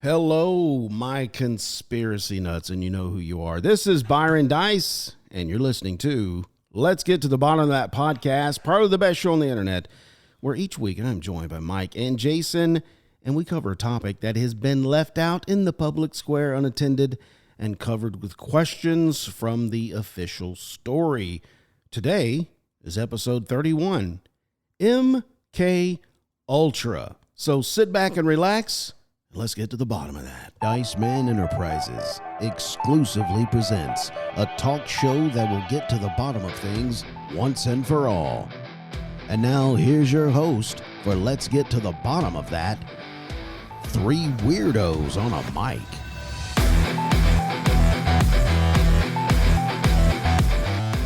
Hello, my conspiracy nuts, and you know who you are. This is Byron Dice, and you're listening to Let's Get to the Bottom of That podcast, part of the best show on the internet, where each week I'm joined by Mike and Jason, and we cover a topic that has been left out in the public square unattended and covered with questions from the official story. Today is episode 31, MKULTRA. So sit back and relax. Let's get to the bottom of that. Dice Man Enterprises exclusively presents a talk show that will get to the bottom of things once and for all. And now here's your host for Let's Get to the Bottom of That, three weirdos on a mic.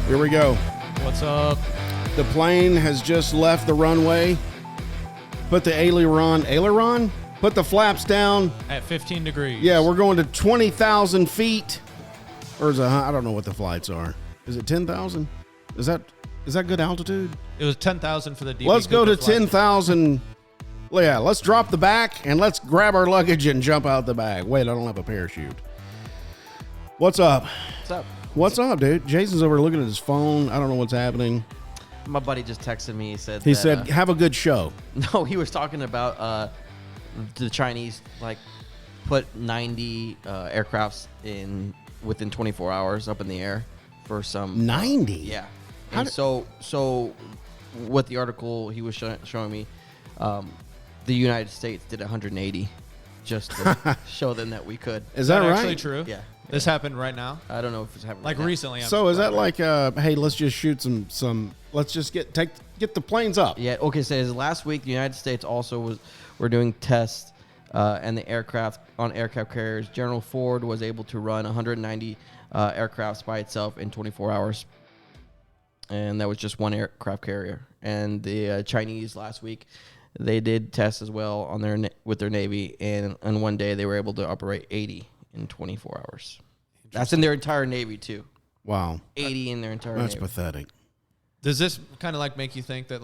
Here we go. What's up? The plane has just left the runway. Put the aileron? Put the flaps down. At 15 degrees. Yeah, we're going to 20,000 feet. Or is it, I don't know what the flights are. Is it 10,000? Is that good altitude? It was 10,000 for the DB. Let's go to 10,000. Yeah, let's drop the back and let's grab our luggage and jump out the bag. Wait, I don't have a parachute. What's up? What's up? What's up, dude? Jason's over looking at his phone. I don't know what's happening. My buddy just texted me. He said, have a good show. No, he was talking about the Chinese, put 90 aircrafts in within 24 hours up in the air for some 90. Yeah. And so what the article he was showing me, the United States did 180 just to show them that we could. Is that right? Actually true? Yeah. This happened right now? I don't know if it's happening Like right now. recently. So is that like, hey, let's just shoot some let's just get the planes up. Yeah. Okay. So last week, the United States also were doing tests, and the aircraft carriers. General Ford was able to run 190 aircrafts by itself in 24 hours, and that was just one aircraft carrier. And the Chinese last week, they did tests as well on with their Navy, and on one day they were able to operate 80 in 24 hours. That's in their entire Navy too. Wow. 80 in their entire That's Navy. pathetic. Does this kind of make you think that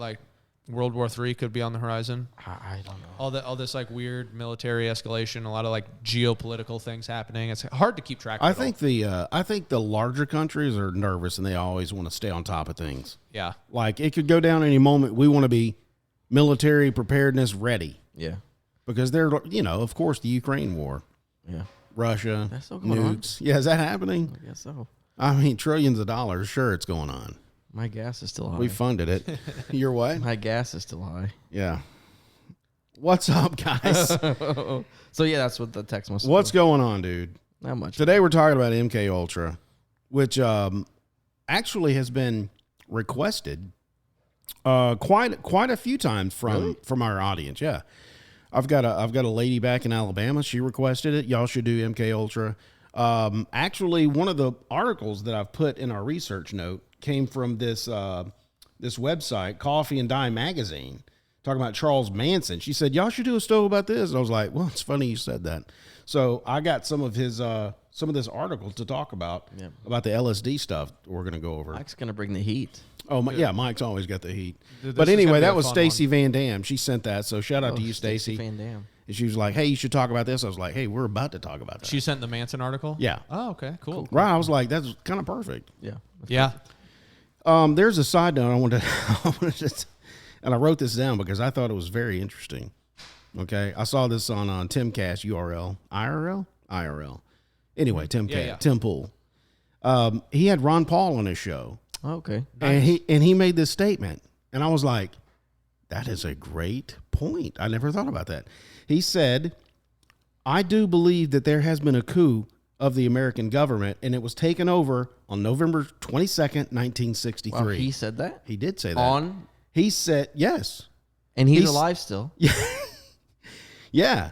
World War III could be on the horizon? I don't know. All this weird military escalation, a lot of geopolitical things happening. It's hard to keep track of. I think the larger countries are nervous and they always want to stay on top of things. Yeah. It could go down any moment. We want to be military preparedness ready. Yeah. Because they're, of course, the Ukraine war. Yeah. Russia, That's still going on. nukes. Yeah, is that happening? I guess so. I mean, trillions of dollars. Sure, it's going on. My gas is still high. We funded it. You're what? My gas is still high. Yeah. What's up, guys? So yeah, that's what the text must. What's going on, dude? Not much. Today we're talking about MKUltra, which actually has been requested quite a few times from our audience. Yeah, I've got a lady back in Alabama. She requested it. Y'all should do MKUltra. Actually, one of the articles that I've put in our research note came from this website, Coffee and Dime Magazine, talking about Charles Manson. She said, y'all should do a story about this. And I was like, well, it's funny you said that. So I got some of this article to talk about the LSD stuff we're going to go over. Mike's going to bring the heat. Oh, yeah, Mike's always got the heat. Dude, but anyway, that was Stacy Van Dam. She sent that, so shout out to you, Stacy. Van Dam. And she was like, hey, you should talk about this. I was like, hey, we're about to talk about that. She sent the Manson article? Yeah. Oh, okay, cool. Right, I was like, that's kind of perfect. Yeah. Yeah. There's a side note I wanted to, and I wrote this down because I thought it was very interesting. Okay, I saw this on Timcast IRL. Anyway, Timcast, Tim Pool. He had Ron Paul on his show. Oh, okay. Nice. And he made this statement, and I was like, that is a great point. I never thought about that. He said, I do believe that there has been a coup of the American government, and it was taken over on November 22nd, 1963. Wow, he said that? He did say that. He said, yes. And he's alive still? Yeah.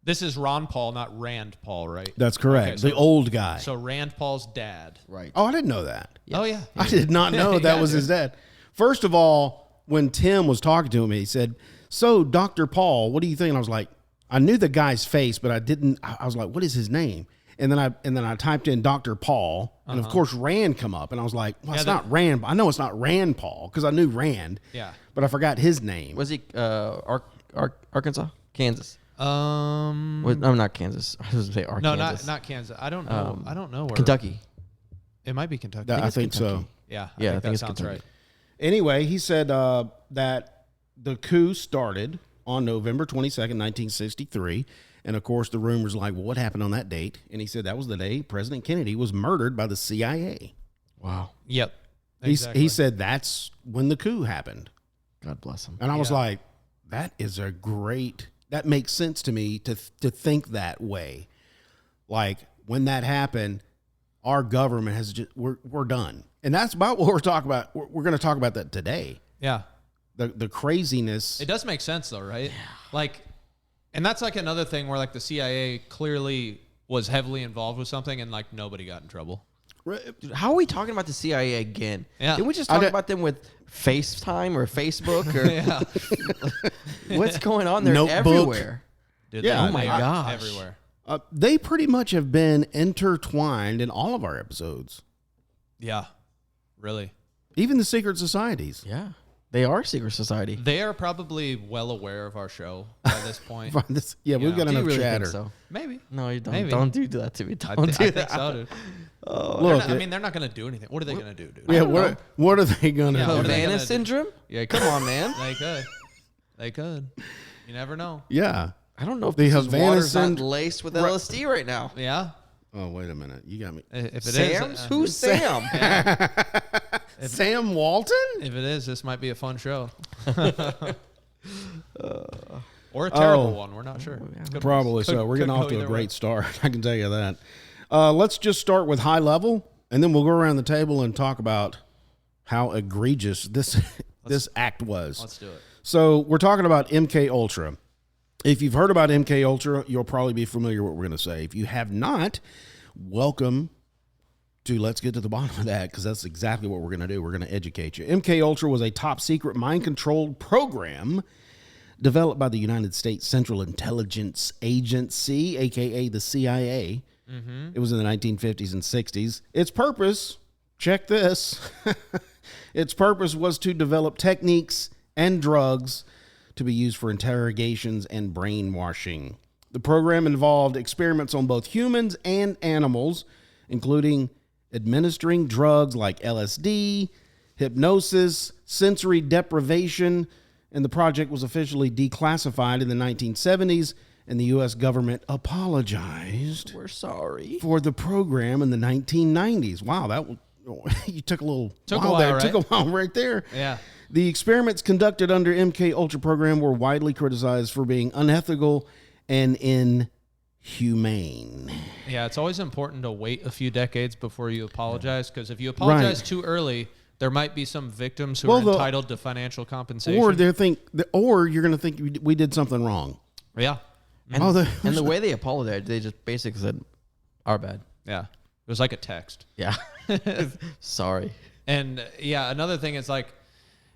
This is Ron Paul, not Rand Paul, right? That's correct. Okay, so, the old guy. So Rand Paul's dad. Right. Oh, I didn't know that. Yes. Oh, yeah. I did not know that was his dad. First of all, when Tim was talking to him, he said, so Dr. Paul, what do you think? And I was like, I knew the guy's face, but I was like, what is his name? And then I typed in Dr. Paul, and of course Rand come up, and I was like, well, it's not Rand. I know it's not Rand Paul because I knew Rand. Yeah. But I forgot his name. Was he Arkansas? Kansas? I'm not Kansas. I was going to say Arkansas. not Kansas. I don't know. I don't know where. Kentucky. It might be Kentucky. I think so. Yeah. Yeah, I think that it's sounds Kentucky. right. Anyway, he said that the coup started on November 22nd, 1963. And, of course, the rumors like, well, what happened on that date? And he said that was the day President Kennedy was murdered by the CIA. Wow. Yep. Exactly. He said that's when the coup happened. God bless him. And I was like, that makes sense to me to think that way. Like, when that happened, our government has just, we're done. And that's about what we're talking about. We're going to talk about that today. Yeah. The craziness. It does make sense though, right? Yeah. Like, and that's like another thing where like the CIA clearly was heavily involved with something and like nobody got in trouble. Dude, how are we talking about the CIA again? Yeah. Did we just talk about them with FaceTime or Facebook or what's going on? They're Notebook. everywhere. Dude, Yeah. Oh my gosh. Everywhere. They pretty much have been intertwined in all of our episodes. Yeah. Really. Even the secret societies. Yeah. They are secret society. They are probably well aware of our show by this point. We've got Do you enough really chatter. think so? Maybe. No, you don't. Maybe. Don't do that to me. Don't I do think that. so, dude. Look, They're not going to do anything. What are they going to do, dude? Yeah, what are they going to Yeah, do? what are they Havana gonna do? syndrome? Yeah, Come on, man. They could. You never know. Yeah. I don't know if The this Havana water's not syndrome- laced with LSD right now. Yeah. Oh, wait a minute. You got me. If it is, Sam's? Who's Sam? Sam Walton? If it is, this might be a fun show. Or a terrible one. We're not sure. Probably so. We're getting off to a great start. I can tell you that. Let's just start with high level, and then we'll go around the table and talk about how egregious this act was. Let's do it. So we're talking about MKUltra. If you've heard about MKUltra, you'll probably be familiar with what we're going to say. If you have not, welcome to Let's Get to the Bottom of that, because that's exactly what we're going to do. We're going to educate you. MKUltra was a top-secret mind-controlled program developed by the United States Central Intelligence Agency, a.k.a. the CIA. Mm-hmm. It was in the 1950s and 60s. Its purpose, check this, its purpose was to develop techniques and drugs to be used for interrogations and brainwashing. The program involved experiments on both humans and animals, including administering drugs like LSD, hypnosis, sensory deprivation, and the project was officially declassified in the 1970s, and the U.S. government apologized. We're sorry. For the program in the 1990s. Wow, you took a little while there. right? Took a while right there. Yeah. The experiments conducted under MKUltra program were widely criticized for being unethical and inhumane. Yeah, it's always important to wait a few decades before you apologize, because if you apologize too early, there might be some victims who are entitled to financial compensation. Or you're going to think we did something wrong. Yeah. And, and the way they apologized, they just basically said, our bad. Yeah. It was like a text. Yeah. Sorry. And yeah, another thing is like,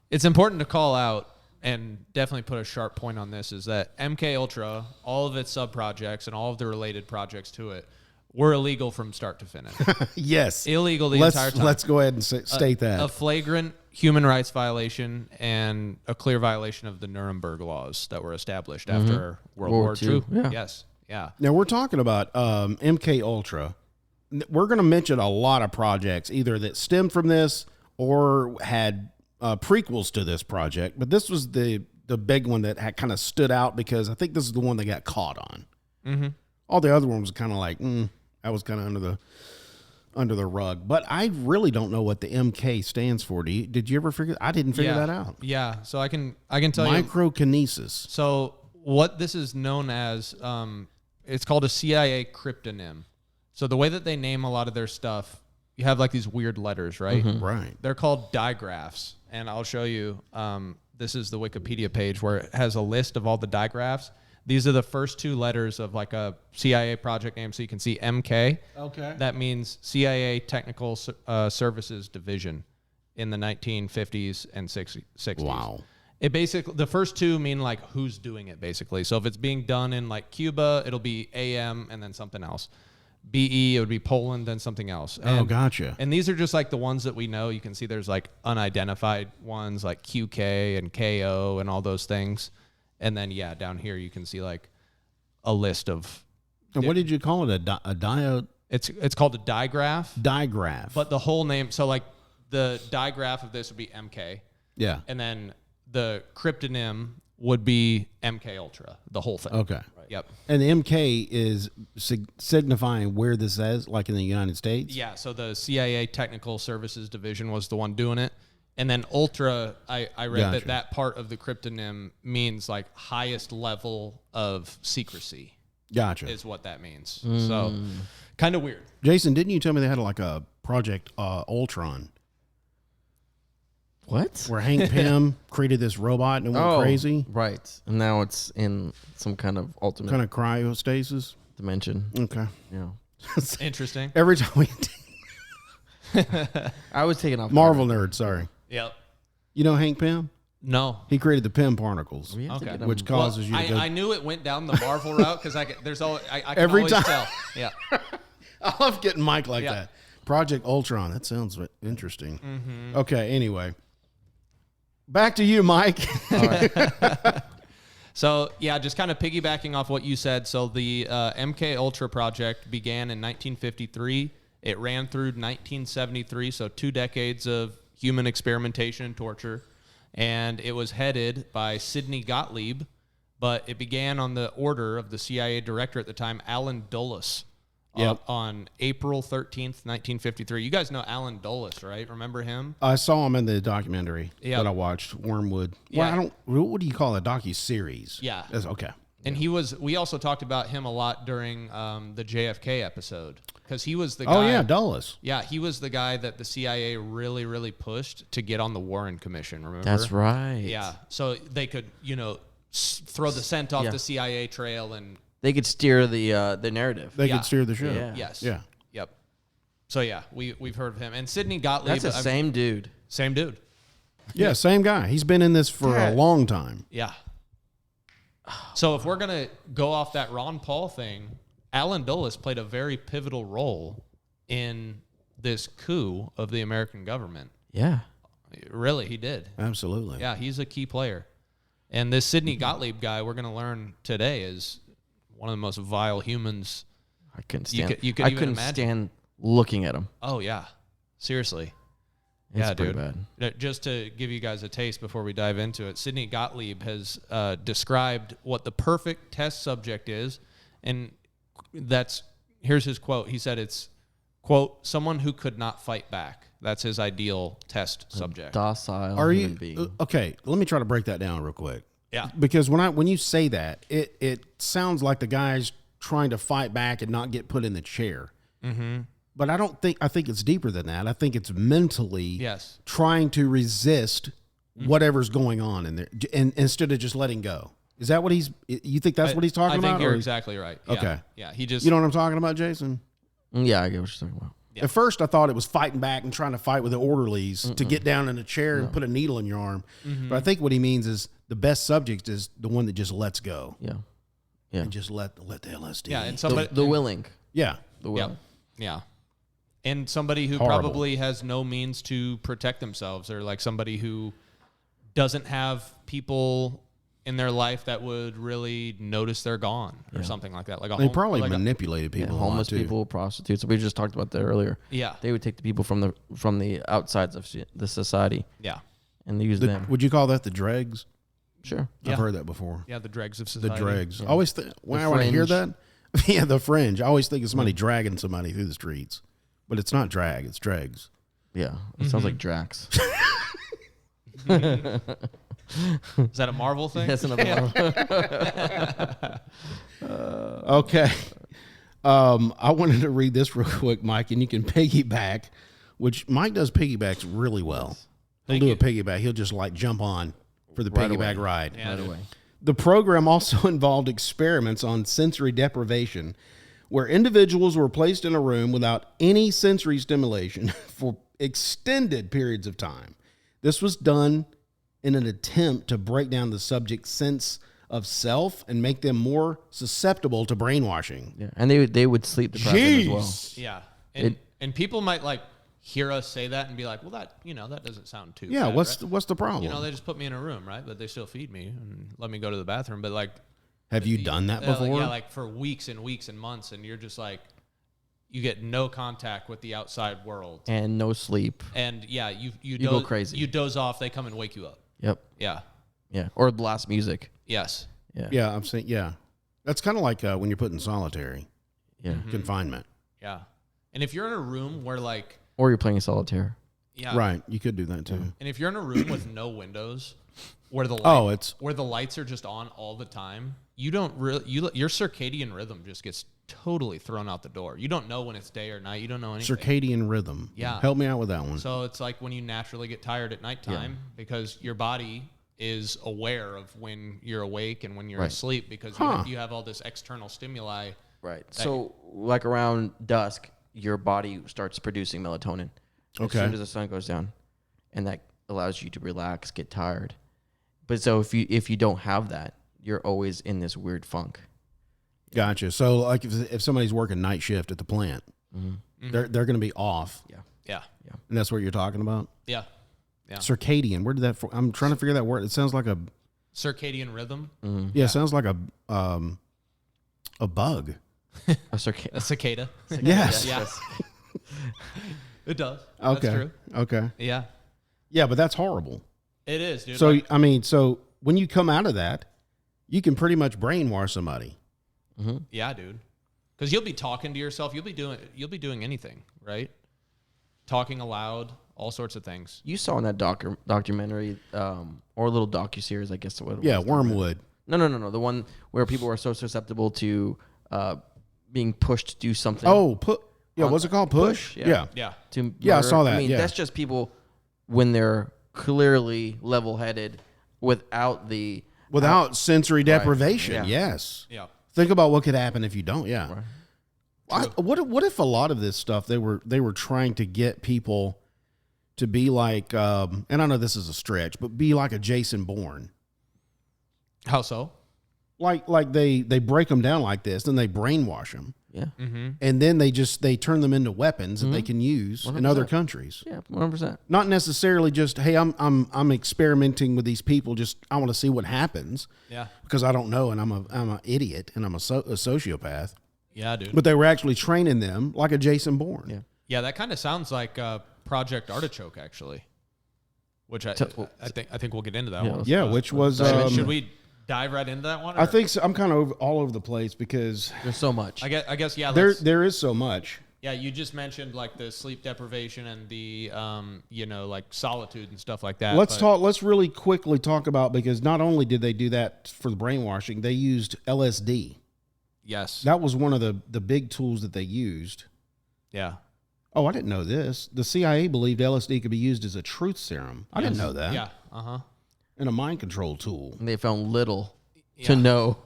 it's important to call out and definitely put a sharp point on this is that MKUltra, all of its sub-projects and all of the related projects to it were illegal from start to finish. Yes. Illegal the entire time. Let's go ahead and state that. A flagrant human rights violation and a clear violation of the Nuremberg laws that were established after World War II. Yeah. Yes. Yeah. Now, we're talking about MKUltra. We're going to mention a lot of projects, either that stemmed from this or had prequels to this project. But this was the big one that had kind of stood out because I think this is the one they got caught on. Mm-hmm. All the other ones were kind of like, that was kind of under the rug. But I really don't know what the MK stands for. Did you ever figure? I didn't figure that out. Yeah. So I can tell you. Microkinesis. So what this is known as, it's called a CIA cryptonym. So the way that they name a lot of their stuff, you have like these weird letters, right? Mm-hmm. Right. They're called digraphs. And I'll show you, this is the Wikipedia page where it has a list of all the digraphs. These are the first two letters of like a CIA project name. So you can see MK. Okay. That means CIA Technical Services Division in the 1950s and 60s. Wow. It basically, the first two mean like who's doing it basically. So if it's being done in like Cuba, it'll be AM and then something else. BE, it would be Poland, then something else. And, gotcha. And these are just like the ones that we know. You can see there's like unidentified ones like QK and KO and all those things. And then, yeah, down here you can see like a list of. And what did you call it? A diode? It's called a digraph. Digraph. But the whole name, so like the digraph of this would be MK. Yeah. And then the cryptonym would be MKUltra, the whole thing. Okay. Right. Yep. And the MK is signifying where this is, like in the United States? Yeah, so the CIA Technical Services Division was the one doing it. And then Ultra, I read that part of the cryptonym means like highest level of secrecy. Gotcha. Is what that means. So kind of weird. Jason, didn't you tell me they had like a Project Ultron? What? Where Hank Pym created this robot and it went crazy? Right. And now it's in some kind of ultimate Kind of cryostasis? dimension. Okay. Yeah. Interesting. Every time we... I was taking off. Marvel nerd, sorry. Yep. You know Hank Pym? No. He creted the Pym particles, We have to Okay. get 'em- which causes you to go... I knew it went down the Marvel route because there's always I can Every always time. tell. Yeah. I love getting Mike like Yeah. that. Project Ultron. That sounds interesting. Okay, anyway. Back to you, Mike. All right. So yeah, just kind of piggybacking off what you said. So the MKUltra project began in 1953. It ran through 1973, so 2 decades of human experimentation and torture. And it was headed by Sidney Gottlieb, but it began on the order of the CIA director at the time, Alan Dulles, on April 13th, 1953. You guys know Alan Dulles, right? Remember him? I saw him in the documentary Yeah. that I watched, Wormwood. Yeah. Well, what do you call it? A docu-series? Yeah. Okay. And we also talked about him a lot during the JFK episode because he was the guy. Oh, yeah, Dulles. Yeah, he was the guy that the CIA really, really pushed to get on the Warren Commission, remember? That's right. Yeah, so they could, throw the scent off the CIA trail and... They could steer the narrative. They Yeah. could steer the show. Yeah. Yes. Yeah. Yep. So, yeah, we've heard of him. And Sidney Gottlieb... That's the same dude. Same dude. Yeah, same guy. He's been in this for a long time. Yeah. So if we're going to go off that Ron Paul thing, Alan Dulles played a very pivotal role in this coup of the American government. Yeah. Really, he did. Absolutely. Yeah, he's a key player. And this Sidney Gottlieb guy we're going to learn today is one of the most vile humans. I couldn't stand. You could I even couldn't imagine. stand looking at him. Oh, yeah. Seriously. It's Yeah, pretty dude. bad. Just to give you guys a taste before we dive into it, Sidney Gottlieb has described what the perfect test subject is, and here's his quote. He said it's, quote, someone who could not fight back. That's his ideal test subject. Docile Are human you being. okay? Let me try to break that down real quick. Yeah. Because when you say that, it sounds like the guy's trying to fight back and not get put in the chair. Mm-hmm. But I think it's deeper than that. I think it's mentally Yes. trying to resist whatever's going on in there, and instead of just letting go. Is that what you think that's what he's talking about? I think you're or- exactly right. Yeah. Okay. Yeah. He just, You know what I'm talking about, Jason? Yeah, I get what you're talking about. Yeah. At first, I thought it was fighting back and trying to fight with the orderlies to get down in a chair and put a needle in your arm. But I think what he means is the best subject is the one that just lets go Yeah. Yeah. and just let the LSD. yeah. And The, somebody, the willing. Yeah. The yeah. willing. Yeah. And somebody who Horrible. probably has no means to protect themselves, or like somebody who doesn't have people in their life that would really notice they're gone or something like that. Like They probably manipulated Yeah, people. a lot, homeless too. people, prostitutes. We just talked about that earlier. Yeah. They would take the people from the outsides of the society Yeah. and use them. Would you call that the dregs? Sure. Yeah. I've heard that before. Yeah. The dregs of The society. dregs. I always when I hear fringe. that, yeah, the fringe. I always think of somebody dragging somebody through the streets, but it's not drag. It's dregs. Yeah. It sounds like Drax. Is that a Marvel thing? That's another one. Okay. I wanted to read this real quick, Mike, and you can piggyback, which Mike does piggybacks really well. He'll do a piggyback. He'll just like jump on for the Right piggyback away. ride. Yeah, Right dude. away. The program also involved experiments on sensory deprivation, where individuals were placed in a room without any sensory stimulation for extended periods of time. This was done in an attempt to break down the subject's sense of self and make them more susceptible to brainwashing. Yeah. And they would sleep deprive them as well. Jeez. Yeah. And people might like hear us say that and be like, well, that doesn't sound too Yeah, bad, what's right? what's the problem? They just put me in a room, right? But they still feed me and let me go to the bathroom. But like, Have you done that before? Yeah, like for weeks and weeks and months, and you're just like, you get no contact with the outside world. And no sleep. And yeah, you go crazy. You doze off, they come and wake you up. Yep. Yeah. Yeah. Or blast music. Yes. Yeah. Yeah, I'm saying, yeah. That's kind of like when you're put in solitary Yeah. confinement. Yeah. And if you're in a room where like... Or you're playing solitaire. Yeah. Right. You could do that too. And if you're in a room with no windows, where the where the lights are just on all the time, you don't really your circadian rhythm just gets totally thrown out the door. You don't know when it's day or night. You don't know anything. Circadian rhythm. Yeah. Help me out with that one. So it's like when you naturally get tired at nighttime because your body is aware of when you're awake and when you're asleep because you have all this external stimuli. Right. So like around dusk, your body starts producing melatonin. As soon as the sun goes down, and that allows you to relax, get tired. But so if you don't have that, you're always in this weird funk. Gotcha. So like if somebody's working night shift at the plant, they're going to be off. Yeah. Yeah. Yeah. And that's what you're talking about? Yeah. Yeah. Circadian. Where did that I'm trying to figure that word. It sounds like a circadian rhythm. Yeah, it sounds like a bug. A cicada. Yes. Yeah. It does. Okay. That's true. Okay. Yeah. Yeah, but that's horrible. It is, dude. So I mean, so when you come out of that, you can pretty much brainwash somebody. Mm-hmm. Yeah, dude. Because you'll be talking to yourself. You'll be doing anything, right? Talking aloud, all sorts of things. You saw in that documentary or a little docuseries, I guess. What it Yeah, was. Wormwood. No. The one where people are so susceptible to being pushed to do something. Oh, what's it called? Push? Yeah. Yeah. To Yeah, I saw that, I mean, yeah. that's just people when they're clearly level-headed without sensory deprivation. Yeah. Yes. Yeah. Think about what could happen if you don't. Yeah. Right. What if a lot of this stuff they were trying to get people to be like, and I know this is a stretch, but be like a Jason Bourne. How so? Like they break them down like this, then they brainwash them. Yeah. Mm-hmm. And then they turn them into weapons that they can use 100%. in other countries. Yeah, 100%. Not necessarily just, hey, I'm experimenting with these people. Just I want to see what happens. Yeah. Because I don't know, and I'm an idiot, and I'm a sociopath. Yeah, dude. But they were actually training them like a Jason Bourne. Yeah. Yeah, that kind of sounds like Project Artichoke, actually. Which I think we'll get into that one. Yeah, which was should we dive right into that one? Or? I think so. I'm kind of all over the place because There's so much. I guess yeah. there is so much. Yeah, you just mentioned like the sleep deprivation and the like solitude and stuff like that. Let's really quickly talk about, because not only did they do that for the brainwashing, they used LSD. Yes. That was one of the big tools that they used. Yeah. Oh, I didn't know this. The CIA believed LSD could be used as a truth serum. I didn't know that. Yeah. Uh-huh. And a mind control tool. And they found little to no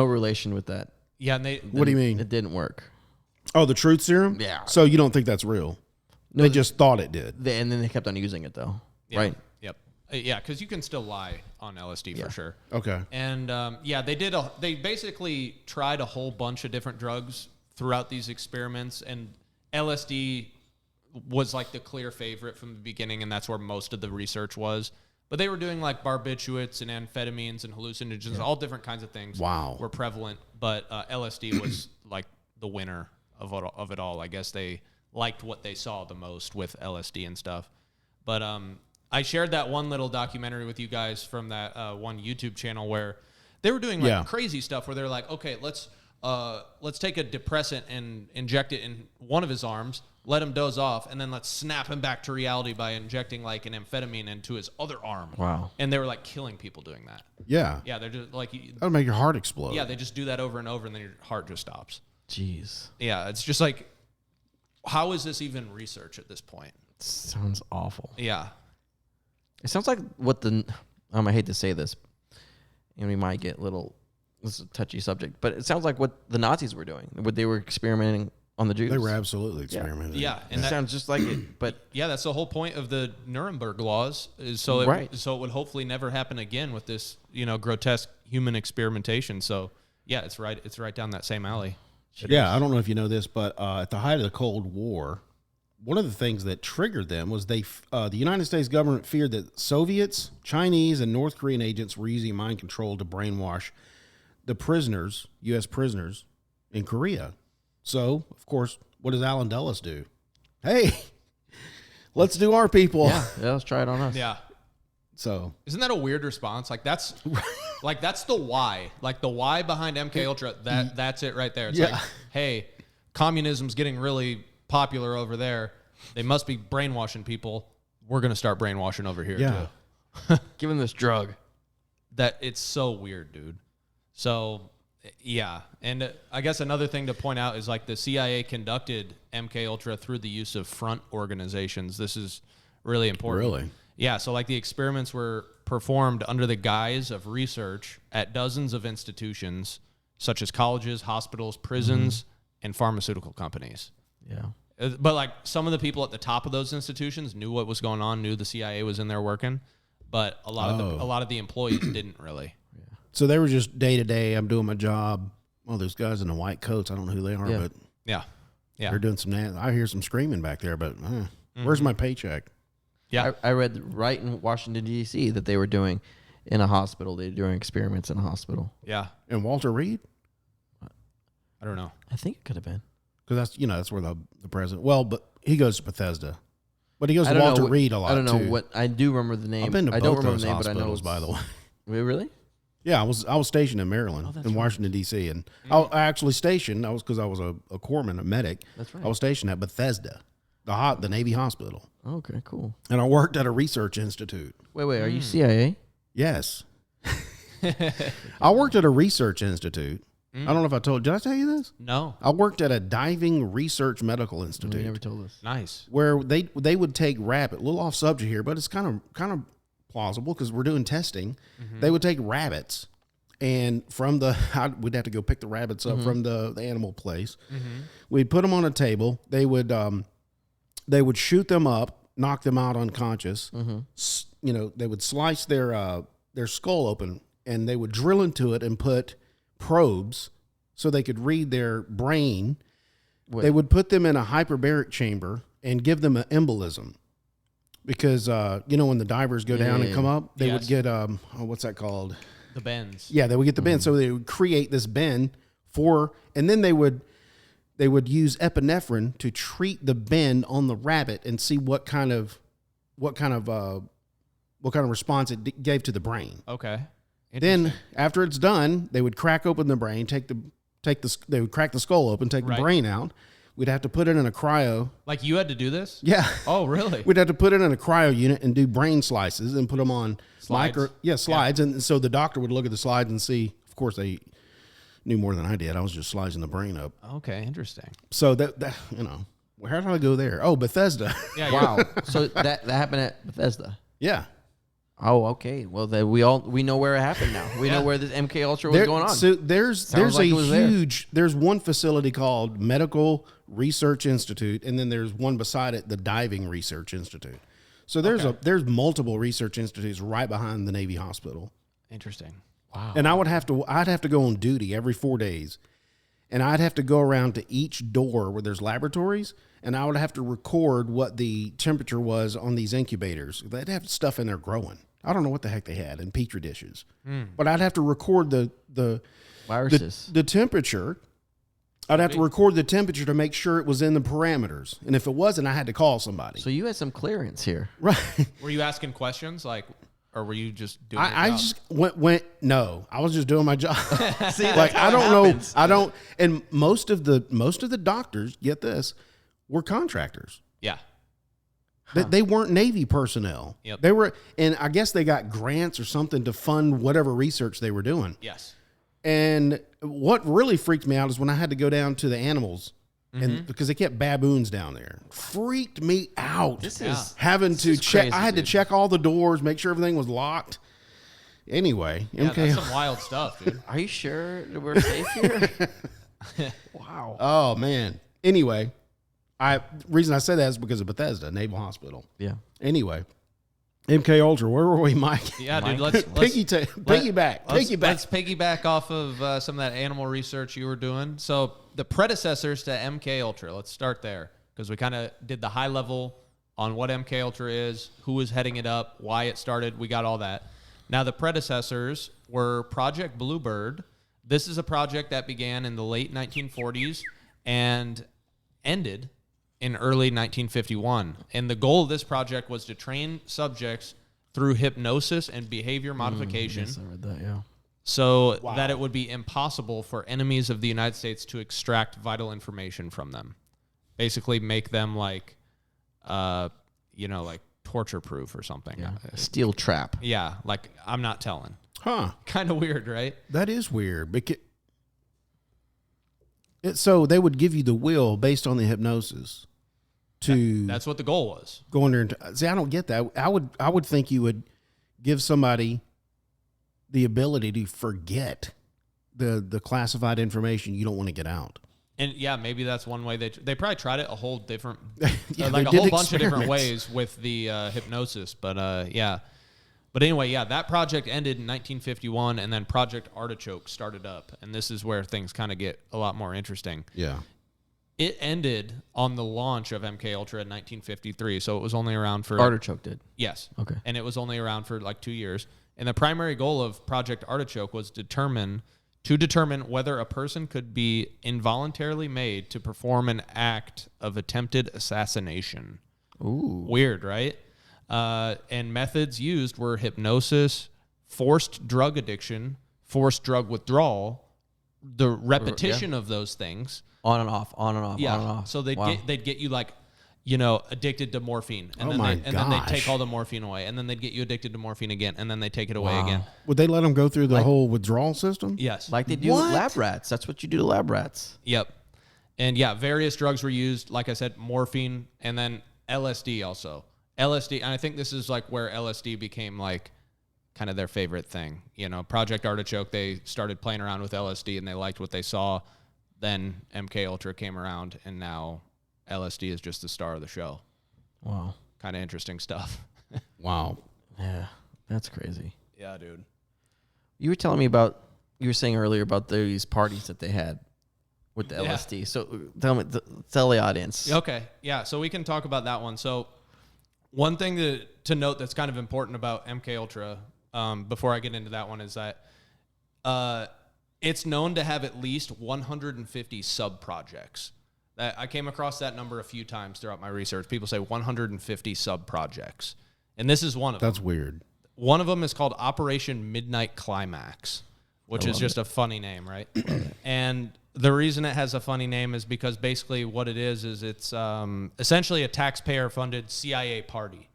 relation with that. Yeah, and What do you mean? It didn't work. Oh, the truth serum? Yeah. So you don't think that's real? No, they just thought it did. And then they kept on using it, though. Yeah. Right? Yep. Yeah, because you can still lie on LSD for sure. Okay. And they basically tried a whole bunch of different drugs throughout these experiments, and LSD was like the clear favorite from the beginning, and that's where most of the research was. But they were doing like barbiturates and amphetamines and hallucinogens, all different kinds of things. Wow. Were prevalent, but LSD was like the winner of it all. I guess they liked what they saw the most with LSD and stuff. But I shared that one little documentary with you guys from that one YouTube channel where they were doing like crazy stuff where they're like, okay, let's take a depressant and inject it in one of his arms, let him doze off, and then let's snap him back to reality by injecting like an amphetamine into his other arm. Wow. And they were like killing people doing that. Yeah. Yeah, they're just like... That would make your heart explode. Yeah, they just do that over and over, and then your heart just stops. Jeez. Yeah, it's just like, how is this even research at this point? It sounds awful. Yeah. It sounds like what I hate to say this, and we might get this is a touchy subject, but it sounds like what the Nazis were doing, what they were experimenting on the Jews. They were absolutely experimenting. Yeah, And that sounds just like it, but yeah, that's the whole point of the Nuremberg laws, is so it would hopefully never happen again with this, grotesque human experimentation. So yeah, it's right down that same alley. Yeah, I don't know if you know this, but at the height of the Cold War, one of the things that triggered them was the United States government feared that Soviets, Chinese, and North Korean agents were using mind control to brainwash the prisoners, U.S. prisoners in Korea. So, of course, what does Alan Dulles do? Hey, let's do our people. Yeah, let's try it on us. Yeah. So Isn't that a weird response? Like that's the why. Like the why behind MKUltra. That's it right there. It's like, hey, communism's getting really popular over there. They must be brainwashing people. We're gonna start brainwashing over here too. Give them this drug. That it's so weird, dude. So yeah, and I guess another thing to point out is like the CIA conducted MKUltra through the use of front organizations. This is really important. Really? Yeah, so like the experiments were performed under the guise of research at dozens of institutions, such as colleges, hospitals, prisons, and pharmaceutical companies. Yeah. But like some of the people at the top of those institutions knew what was going on, knew the CIA was in there working, but a lot of the employees didn't really. So they were just day to day. I'm doing my job. Well, those guys in the white coats, I don't know who they are, but Yeah. they're doing some. I hear some screaming back there, but where's my paycheck? Yeah. I read right in Washington, D.C. that they were doing in a hospital. They were doing experiments in a hospital. Yeah. And Walter Reed? I don't know. I think it could have been. Because that's where the president. Well, but he goes to Bethesda, but he goes I to don't Walter know Reed a lot. I don't know too. what. I do remember the name. I've been to I both don't remember those the name, but I know. hospitals, by the way. Wait, really? Yeah, I was stationed in Maryland, in Washington D.C., and I actually stationed. I was because I was a corpsman, a medic. That's right. I was stationed at Bethesda, the Navy hospital, Okay, cool. and I worked at a research institute. Wait. Are you CIA? Yes, I worked at a research institute. I don't know if I told. Did I tell you this? No. I worked at a diving research medical institute. You never told us. Nice. Where they would take rabbit. A little off subject here, but it's kind of plausible because we're doing testing. They would take rabbits, and from we'd have to go pick the rabbits up from the animal place. We'd put them on a table. They would shoot them up, knock them out unconscious. They would slice their skull open, and they would drill into it and put probes so they could read their brain. Wait. They would put them in a hyperbaric chamber and give them an embolism. Because, when the divers go down and come up, they would get, what's that called? The bends. Yeah, they would get the bend. So they would create this bend and then they would use epinephrine to treat the bend on the rabbit and see what kind of response it gave to the brain. Okay. Then after it's done, they would crack open the brain, they would crack the skull open, take the brain out. We'd have to put it in a cryo. Like you had to do this? Yeah. Oh, really? We'd have to put it in a cryo unit and do brain slices and put them on Slides? slides. And so the doctor would look at the slides and see, of course, they knew more than I did. I was just slicing the brain up. Okay, interesting. So that how did I go there? Oh, Bethesda. Yeah. Wow. So that happened at Bethesda. Yeah. Oh, okay. Well, then we know where it happened now. We know where this MKUltra was going on. So there's like it was there. there's one facility called Medical Research Institute, and then there's one beside it, the Diving Research Institute. So there's multiple research institutes right behind the Navy hospital. Interesting. Wow. And I'd have to go on duty every 4 days, and I'd have to go around to each door where there's laboratories, and I would have to record what the temperature was on these incubators. They'd have stuff in there growing. I don't know what the heck they had in petri dishes, but I'd have to record the Viruses. the temperature. I'd have to record the temperature to make sure it was in the parameters, and if it wasn't, I had to call somebody. So you had some clearance here. Right? Were you asking questions or were you just doing I just went. No, I was just doing my job. See, Like I don't know. I don't. And most of the doctors, get this, were contractors. Yeah. They weren't Navy personnel. Yep. They were, and I guess they got grants or something to fund whatever research they were doing. Yes. And what really freaked me out is when I had to go down to the animals, and because they kept baboons down there, freaked me out. This is having to is check. crazy, I had to dude. check all the doors, make sure everything was locked. Anyway, Yeah, MK. that's some wild stuff, dude. Are you sure that we're safe here? Wow. Oh man. Anyway, reason I say that is because of Bethesda Naval Hospital. Yeah. Anyway, MKUltra, where were we, Mike? Yeah, dude. Mike? Let's Piggyback. Let's piggyback off of some of that animal research you were doing. So the predecessors to MKUltra. Let's start there because we kind of did the high level on what MKUltra is, who was heading it up, why it started. We got all that. Now the predecessors were Project Bluebird, This is a project that began in the late 1940s and ended in early 1951. And the goal of this project was to train subjects through hypnosis and behavior modification. Yes, I read that, yeah. So that it would be impossible for enemies of the United States to extract vital information from them. Basically make them like, like torture proof or something. Yeah. A steel trap. Yeah, like I'm not telling. Huh. Kind of weird, right? That is weird. So they would give you the will based on the hypnosis to That's what the goal was. go in there and see. I don't get that. I would think you would give somebody the ability to forget the classified information you don't want to get out. And yeah, maybe that's one way they probably tried it a whole different, Yeah, like a they whole did bunch of different experiments. ways with the hypnosis. But yeah. But anyway, yeah, that project ended in 1951, and then Project Artichoke started up. And this is where things kind of get a lot more interesting. Yeah. It ended on the launch of MKUltra in 1953, so it was only around for... Artichoke did. Yes. Okay. And it was only around for like 2 years. And the primary goal of Project Artichoke was to determine whether a person could be involuntarily made to perform an act of attempted assassination. Ooh. Weird, right? And methods used were hypnosis, forced drug addiction, forced drug withdrawal, the repetition of those things. On and off, on and off, Yeah. on and off. So they'd get you like, addicted to morphine. And Oh then they'd take all the morphine away. And then they'd get you addicted to morphine again. And then they take it away again. Would they let them go through the whole withdrawal system? Yes. Like they do What? lab rats. That's what you do to lab rats. Yep. And yeah, various drugs were used. Like I said, morphine and then LSD also. LSD, and I think this is like where LSD became like kind of their favorite thing. Project Artichoke, they started playing around with LSD and they liked what they saw. Then MKUltra came around and now LSD is just the star of the show. Wow. Kind of interesting stuff. Wow. Yeah, that's crazy. Yeah, dude. You were saying earlier about these parties that they had with the LSD. So tell the audience. Okay. Yeah, so we can talk about that one. So one thing to note that's kind of important about MKUltra, before I get into that one, is that it's known to have at least 150 sub-projects. I came across that number a few times throughout my research. People say 150 sub-projects. And this is one of them. That's weird. One of them is called Operation Midnight Climax, which is just a funny name, right? And the reason it has a funny name is because basically what it is it's essentially a taxpayer-funded CIA party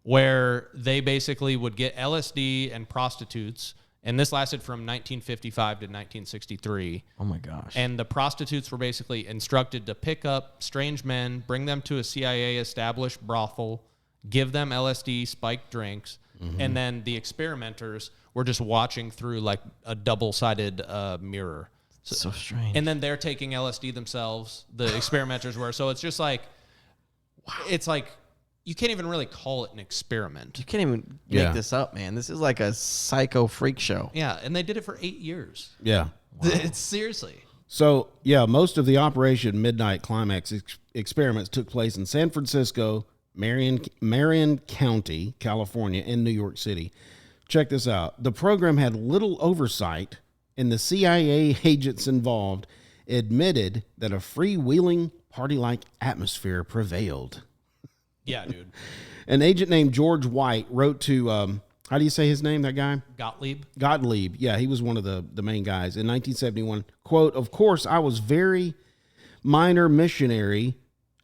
where they basically would get LSD and prostitutes, and this lasted from 1955 to 1963. Oh, my gosh. And the prostitutes were basically instructed to pick up strange men, bring them to a CIA-established brothel, give them LSD spiked drinks, and then the experimenters were just watching through like a double-sided mirror. So strange. And then they're taking LSD themselves, the experimenters were. So it's just like, it's like, you can't even really call it an experiment. You can't even make this up, man. This is like a psycho freak show. Yeah, and they did it for 8 years. Yeah. It's seriously. So, yeah, most of the Operation Midnight Climax experiments took place in San Francisco, Marion County, California, and New York City. Check this out. The program had little oversight, and the CIA agents involved admitted that a freewheeling party-like atmosphere prevailed. Yeah, dude. An agent named George White wrote to, how do you say his name, that guy? Gottlieb. Yeah, he was one of the main guys. In 1971, quote, "Of course, I was very minor missionary,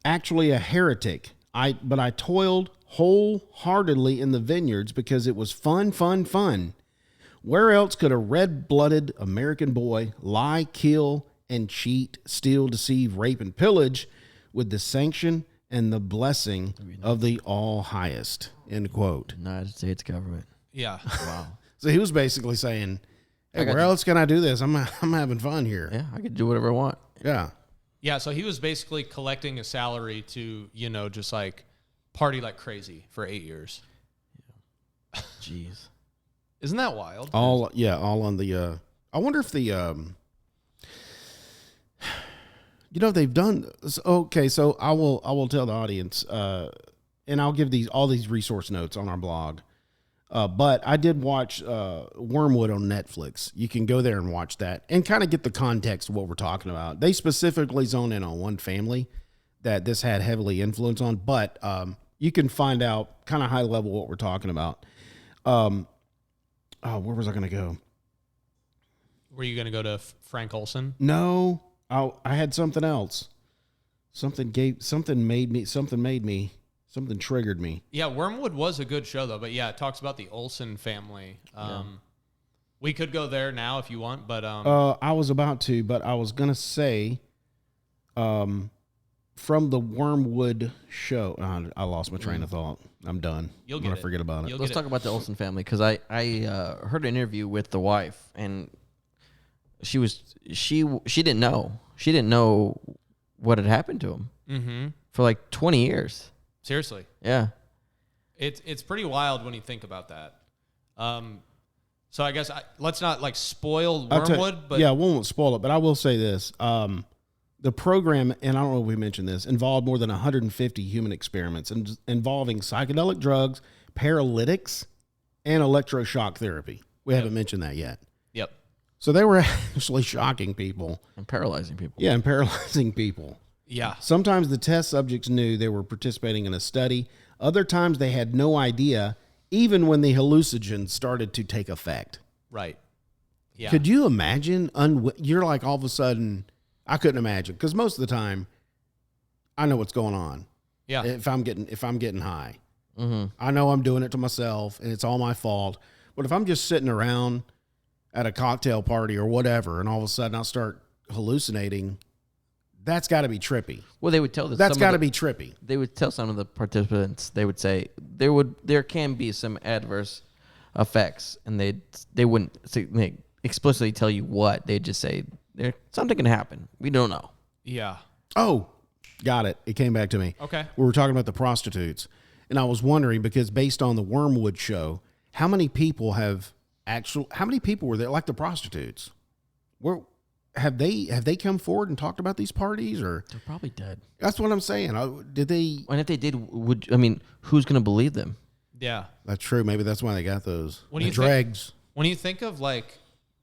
actually a heretic. But I toiled wholeheartedly in the vineyards because it was fun. Where else could a red-blooded American boy lie, kill, and cheat, steal, deceive, rape, and pillage with the sanction and the blessing of the All-Highest," end quote. United States government. Yeah. Wow. So he was basically saying, hey, where else can I do this? I'm having fun here. Yeah, I could do whatever I want. Yeah. Yeah, so he was basically collecting a salary to, just like party like crazy for 8 years. Jeez. Isn't that wild? All on the, I wonder if the, they've done, okay, so I will tell the audience, and I'll give all these resource notes on our blog. But I did watch Wormwood on Netflix. You can go there and watch that and kind of get the context of what we're talking about. They specifically zone in on one family that this had heavily influence on, but you can find out kind of high level what we're talking about. Where was I going to go? Were you going to go to Frank Olson? No, I had something else. Something triggered me. Yeah, Wormwood was a good show, though. But yeah, it talks about the Olsen family. We could go there now if you want, but I was about to, but I was gonna say, from the Wormwood show, I lost my train of thought. I'm done. I'm gonna forget about it. Let's talk about the Olsen family, because I heard an interview with the wife, and she didn't know what had happened to him for like 20 years. Seriously. Yeah. It's pretty wild when you think about that. So I guess let's not like spoil Wormwood, but yeah, we won't spoil it. But I will say this: the program, and I don't know if we mentioned this, involved more than 150 human experiments involving psychedelic drugs, paralytics, and electroshock therapy. We haven't mentioned that yet. Yep. So they were actually shocking people and paralyzing people. Yeah, and paralyzing people. Yeah. Sometimes the test subjects knew they were participating in a study. Other times they had no idea, even when the hallucinogens started to take effect. Right. Yeah. Could you imagine? You're like all of a sudden, I couldn't imagine, because most of the time, I know what's going on. Yeah. If I'm getting high, I know I'm doing it to myself, and it's all my fault. But if I'm just sitting around at a cocktail party or whatever, and all of a sudden I'll start hallucinating, that's got to be trippy. Well, they would tell that's got to be trippy. They would tell some of the participants. They would say there can be some adverse effects, and they wouldn't explicitly tell you what. They'd just say something can happen. We don't know. Yeah. Oh, got it. It came back to me. Okay. We were talking about the prostitutes, and I was wondering, because based on the Wormwood show, how many people were there, like the prostitutes? Have they come forward and talked about these parties, or they're probably dead? That's what I'm saying. Did they? And if they did, who's going to believe them? Yeah, that's true. Maybe that's why they got those dregs. When you think of like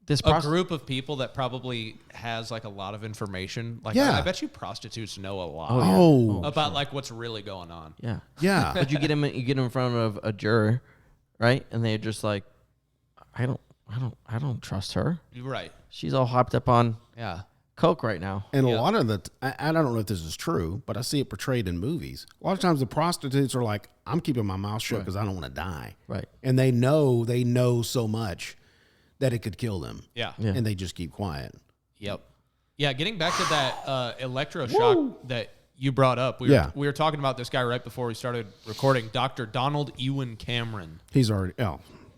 a group of people that probably has like a lot of information, like I bet you prostitutes know a lot about like what's really going on. Yeah, yeah. But you get them in front of a juror, right? And they're just like, I don't trust her. Right. She's all hopped up on coke right now. And a lot of I don't know if this is true, but I see it portrayed in movies. A lot of times the prostitutes are like, I'm keeping my mouth shut because I don't want to die. Right. And they know so much that it could kill them. Yeah. And they just keep quiet. Yep. Yeah, getting back to that electroshock that you brought up. We were talking about this guy right before we started recording, Dr. Donald Ewan Cameron. He's already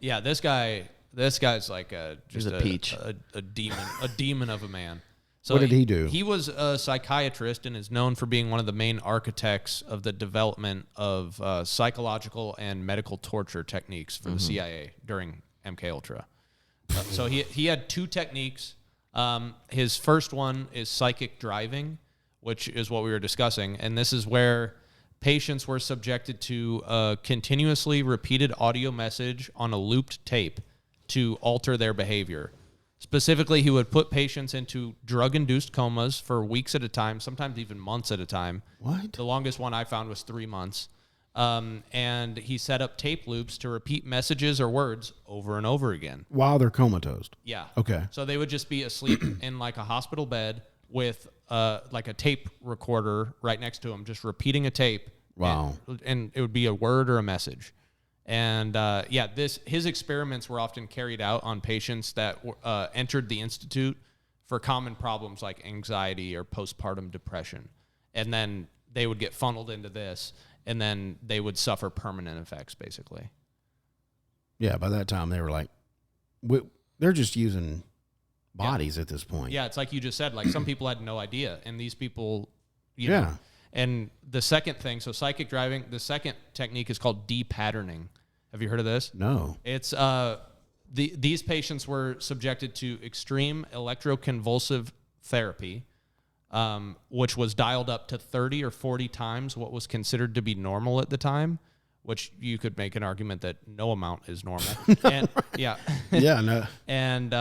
Yeah, this guy's like just a peach. A demon of a man. So what did he do? He was a psychiatrist and is known for being one of the main architects of the development of psychological and medical torture techniques for the CIA during MKUltra. So he had two techniques. His first one is psychic driving, which is what we were discussing, and this is where patients were subjected to a continuously repeated audio message on a looped tape to alter their behavior. Specifically, he would put patients into drug-induced comas for weeks at a time, sometimes even months at a time. What? The longest one I found was 3 months. And he set up tape loops to repeat messages or words over and over again. While they're comatose? Yeah. Okay. So they would just be asleep in like a hospital bed with like a tape recorder right next to them, just repeating a tape. Wow. And it would be a word or a message. And his experiments were often carried out on patients that entered the institute for common problems like anxiety or postpartum depression. And then they would get funneled into this, and then they would suffer permanent effects, basically. Yeah, by that time they were like, they're just using bodies at this point. Yeah, it's like you just said, like some people had no idea, and these people, you know. And the second thing, so psychic driving, the second technique is called de-patterning. Have you heard of this? No. It's these patients were subjected to extreme electroconvulsive therapy, which was dialed up to 30 or 40 times what was considered to be normal at the time, which you could make an argument that no amount is normal. And yeah. Yeah, no. And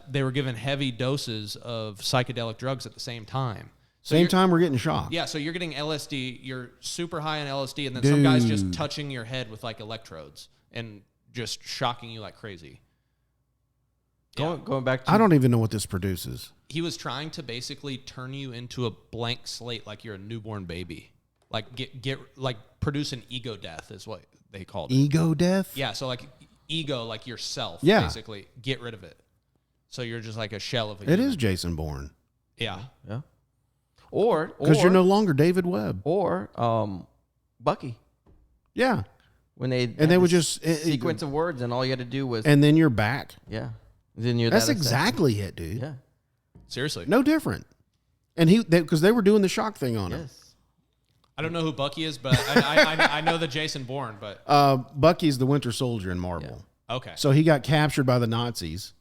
they were given heavy doses of psychedelic drugs at the same time. Same time we're getting shocked. Yeah, so you're getting LSD, you're super high on LSD, and then some guy's just touching your head with like electrodes and just shocking you like crazy. Going back to... I don't even know what this produces. He was trying to basically turn you into a blank slate like you're a newborn baby. Like produce an ego death is what they called it. Ego death? Yeah, so like ego, like yourself, Yeah. basically. Get rid of it. So you're just like a shell of a It human. is Jason Bourne. Yeah. Yeah. Or Because you're no longer David Webb. Or Bucky. Yeah. When they would just sequence of words, and all you had to do was and then you're back. yeah. Then you're That's that exactly it, dude. Yeah. Seriously. No different. And because they were doing the shock thing on him. Yes. I don't know who Bucky is, but I know the Jason Bourne, but Bucky's the Winter Soldier in Marvel. Yeah. okay. So he got captured by the Nazis.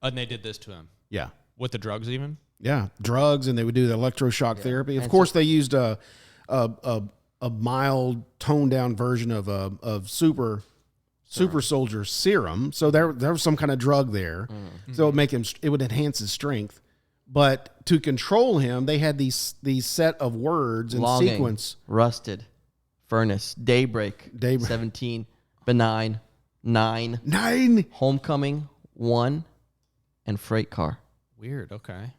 And they did this to him. Yeah. With the drugs even? Yeah. Drugs, and they would do the electroshock therapy. Of course, they used a mild, toned down version of super soldier serum. So there was some kind of drug there. So it would enhance his strength. But to control him, they had these set of words and Longing, sequence. rusted, furnace, daybreak, 17, benign, 9, homecoming, 1, and freight car. Weird. Okay.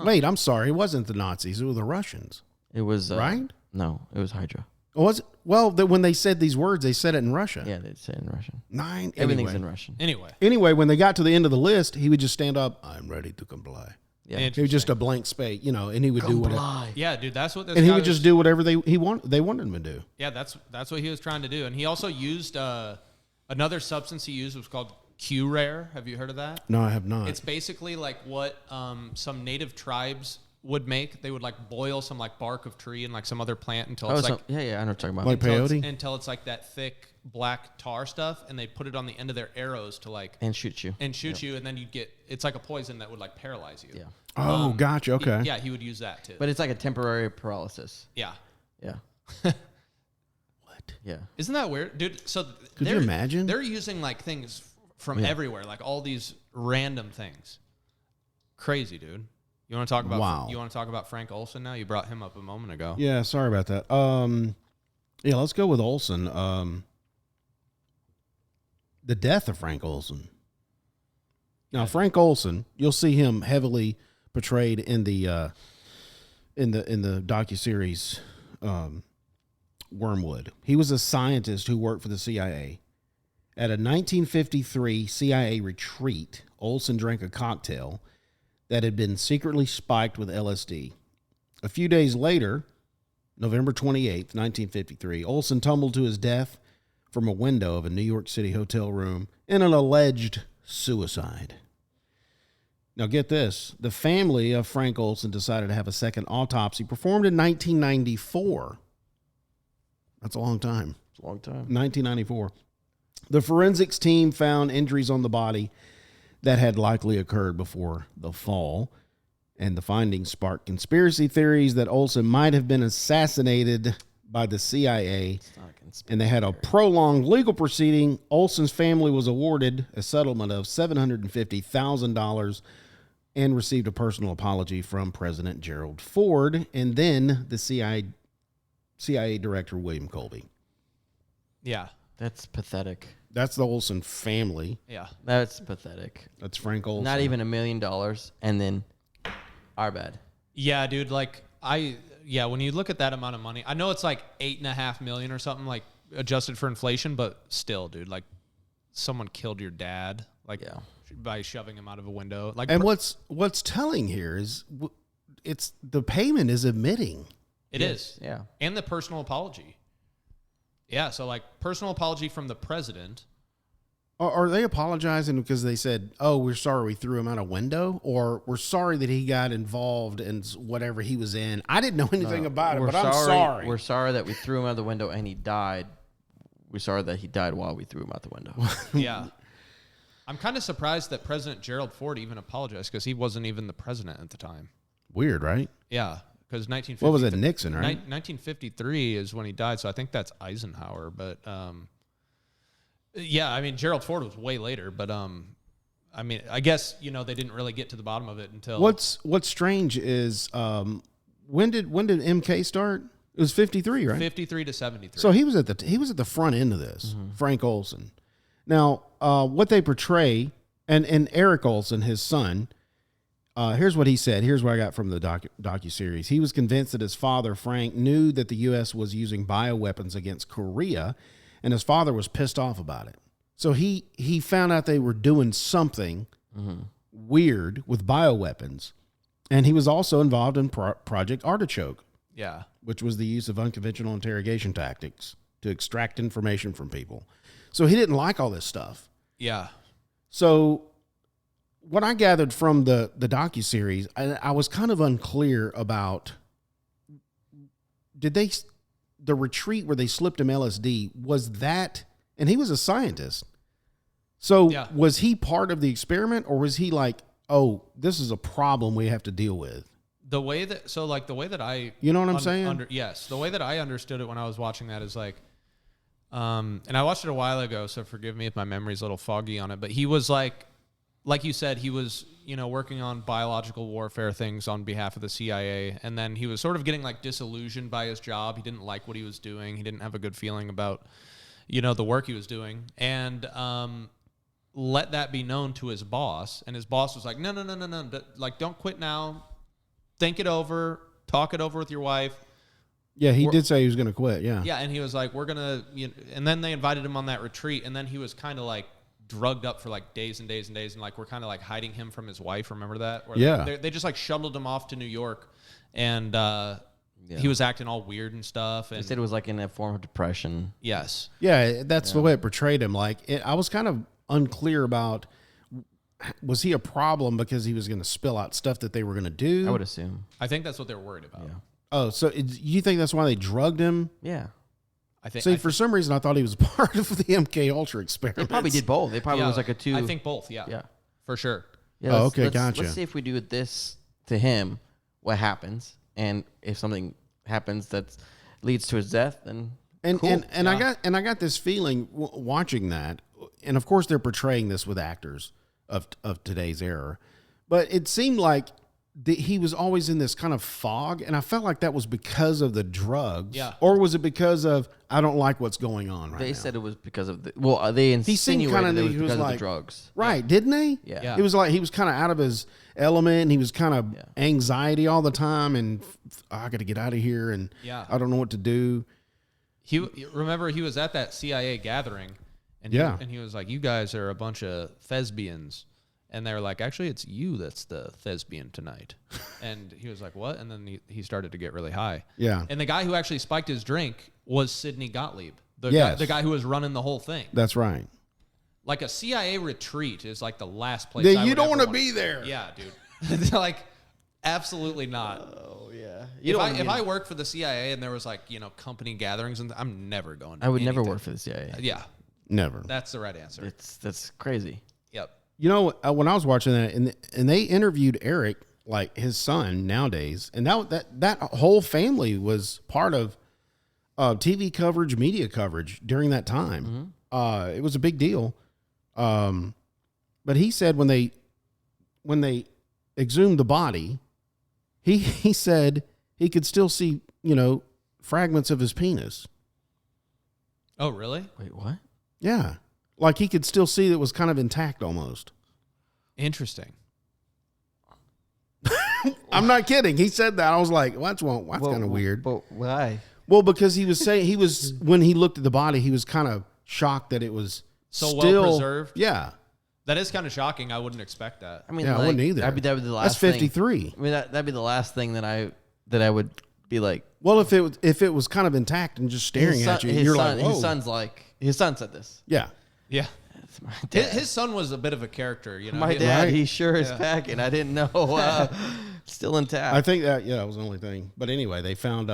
Wait, I'm sorry. It wasn't the Nazis. It was the Russians. It was right? No, it was Hydra. Was it? Well, when they said these words, they said it in Russia. Yeah, they say it in Russian. 9. Everything's anyway. in Russian. Anyway. When they got to the end of the list, he would just stand up. I'm ready to comply. Yeah, It was just a blank space, and he would do whatever. Yeah, dude, that's what this And he guy would just do whatever they wanted him to do. Yeah, that's what he was trying to do. And he also used another substance he used was called Q-Rare. Have you heard of that? No, I have not. It's basically like what some native tribes would make. They would like boil some like bark of tree and like some other plant until it's like yeah, I know what you're talking about. Like peyote? until it's like that thick black tar stuff, and they put it on the end of their arrows to like and shoot you. and then you'd get it's like a poison that would like paralyze you. Yeah. Oh, gotcha. Okay. He would use that too. But it's like a temporary paralysis. Yeah. Yeah. What? Yeah. Isn't that weird, dude? So Could you imagine? They're using like things from everywhere, like all these random things. Crazy, dude. You want to talk about? Wow. You want to talk about Frank Olson now? You brought him up a moment ago. Yeah, sorry about that. Yeah, let's go with Olson. The death of Frank Olson. Now, Frank Olson, you'll see him heavily portrayed in the docuseries Wormwood. He was a scientist who worked for the CIA. At a 1953 CIA retreat, Olson drank a cocktail that had been secretly spiked with LSD. A few days later, November 28th, 1953, Olson tumbled to his death from a window of a New York City hotel room in an alleged suicide. Now get this. The family of Frank Olson decided to have a second autopsy performed in 1994. That's a long time. It's a long time. 1994. The forensics team found injuries on the body that had likely occurred before the fall, and the findings sparked conspiracy theories that Olson might have been assassinated by the CIA, and they had a prolonged legal proceeding. Olson's family was awarded a settlement of $750,000 and received a personal apology from President Gerald Ford and then the CIA director William Colby. Yeah. That's pathetic. That's the Olson family. Yeah. That's pathetic. That's Frank Olson. Not even $1 million, and then our bad. Yeah, dude. Like when you look at that amount of money, I know it's like $8.5 million or something, like adjusted for inflation, but still, dude, like someone killed your dad, like by shoving him out of a window. Like, and what's telling here is it's the payment is admitting. It is. Yeah. And the personal apology. Yeah, so like personal apology from the president. Are they apologizing because they said, "Oh, we're sorry we threw him out a window," or "We're sorry that he got involved in whatever he was in"? I didn't know anything about it, but I'm sorry. We're sorry that we threw him out the window and he died. We're sorry that he died while we threw him out the window. Yeah. I'm kind of surprised that President Gerald Ford even apologized because he wasn't even the president at the time. Weird, right? Yeah. Because 1950. What was it, Nixon, right? 1953 is when he died, so I think that's Eisenhower. But Yeah, I mean, Gerald Ford was way later, but I mean, I guess they didn't really get to the bottom of it until. What's strange is when did MK start? It was 53, right? 53 to 73. So he was at the front end of this, Frank Olson. Now, what they portray, and Eric Olson, his son, here's what he said. Here's what I got from the docuseries. He was convinced that his father, Frank, knew that the U.S. was using bioweapons against Korea, and his father was pissed off about it. So he found out they were doing something weird with bioweapons, and he was also involved in Project Artichoke. Yeah. Which was the use of unconventional interrogation tactics to extract information from people. So he didn't like all this stuff. Yeah. So what I gathered from the docuseries, I was kind of unclear about, the retreat where they slipped him LSD, was that, and he was a scientist. So was he part of the experiment, or was he like, oh, this is a problem we have to deal with? The way that I, you know what I'm saying? Yes. The way that I understood it when I was watching that is like, and I watched it a while ago, so forgive me if my memory's a little foggy on it, but he was like you said, he was, working on biological warfare things on behalf of the CIA. And then he was sort of getting like disillusioned by his job. He didn't like what he was doing. He didn't have a good feeling about, the work he was doing. And, let that be known to his boss. And his boss was like, no. Like, don't quit now. Think it over, talk it over with your wife. Yeah, he did say he was going to quit. Yeah. Yeah. And he was like, we're going to, and then they invited him on that retreat. And then he was kind of like drugged up for like days and days and days. And like, we're kind of like hiding him from his wife. Remember that? Yeah. They just like shuttled him off to New York, and he was acting all weird and stuff. And they said it was like in a form of depression. Yes. Yeah. That's the way it portrayed him. Like, I was kind of unclear about, was he a problem because he was going to spill out stuff that they were going to do? I would assume. I think that's what they're worried about. Yeah. Oh, so you think that's why they drugged him? Yeah. For some reason, I thought he was part of the MKUltra experiment. They probably did both. They probably was like a two. I think both. Yeah. Yeah. For sure. Yeah, okay, gotcha. Let's see if we do this to him, what happens, and if something happens that leads to his death, then cool. And I got this feeling watching that, and of course they're portraying this with actors of today's era, but it seemed like he was always in this kind of fog, and I felt like that was because of the drugs. Yeah. Or was it because of, I don't like what's going on right now? They said it was because of they insinuated it was because of the drugs. Right, didn't they? Yeah. It was like he was kind of out of his element, and he was kind of anxiety all the time, and I got to get out of here, and I don't know what to do. Remember, he was at that CIA gathering, and he was like, you guys are a bunch of thespians. And they were like, actually, it's you that's the thespian tonight. And he was like, what? And then he started to get really high. Yeah. And the guy who actually spiked his drink was Sidney Gottlieb, the guy who was running the whole thing. That's right. Like a CIA retreat is like the last place you don't want to be there. Yeah, dude. Like, absolutely not. Oh, yeah. If I worked for the CIA and there was like, company gatherings, and I'm never going to I would never work for the CIA. Yeah. Never. That's the right answer. That's crazy. Yep. When I was watching that, and they interviewed Eric, like his son nowadays, and that whole family was part of TV coverage, media coverage during that time. Mm-hmm. It was a big deal. But he said when they exhumed the body, he said he could still see, fragments of his penis. Oh, really? Wait, what? Yeah. Like he could still see that it was kind of intact almost. Interesting. I'm not kidding. He said that. I was like, well, that's kind of weird. But why? Well, because he was saying when he looked at the body, he was kind of shocked that it was so still well preserved. Yeah. That is kind of shocking. I wouldn't expect that. I mean, I wouldn't either. That'd be the last. That's 53. I mean, that'd be the last thing that I would be like. Well, if it was kind of intact and just staring at you, you're like, whoa. His son said this. Yeah. Yeah. That's my dad. His son was a bit of a character, My dad, he sure is packing. I didn't know. Still intact. I think that was the only thing. But anyway, they found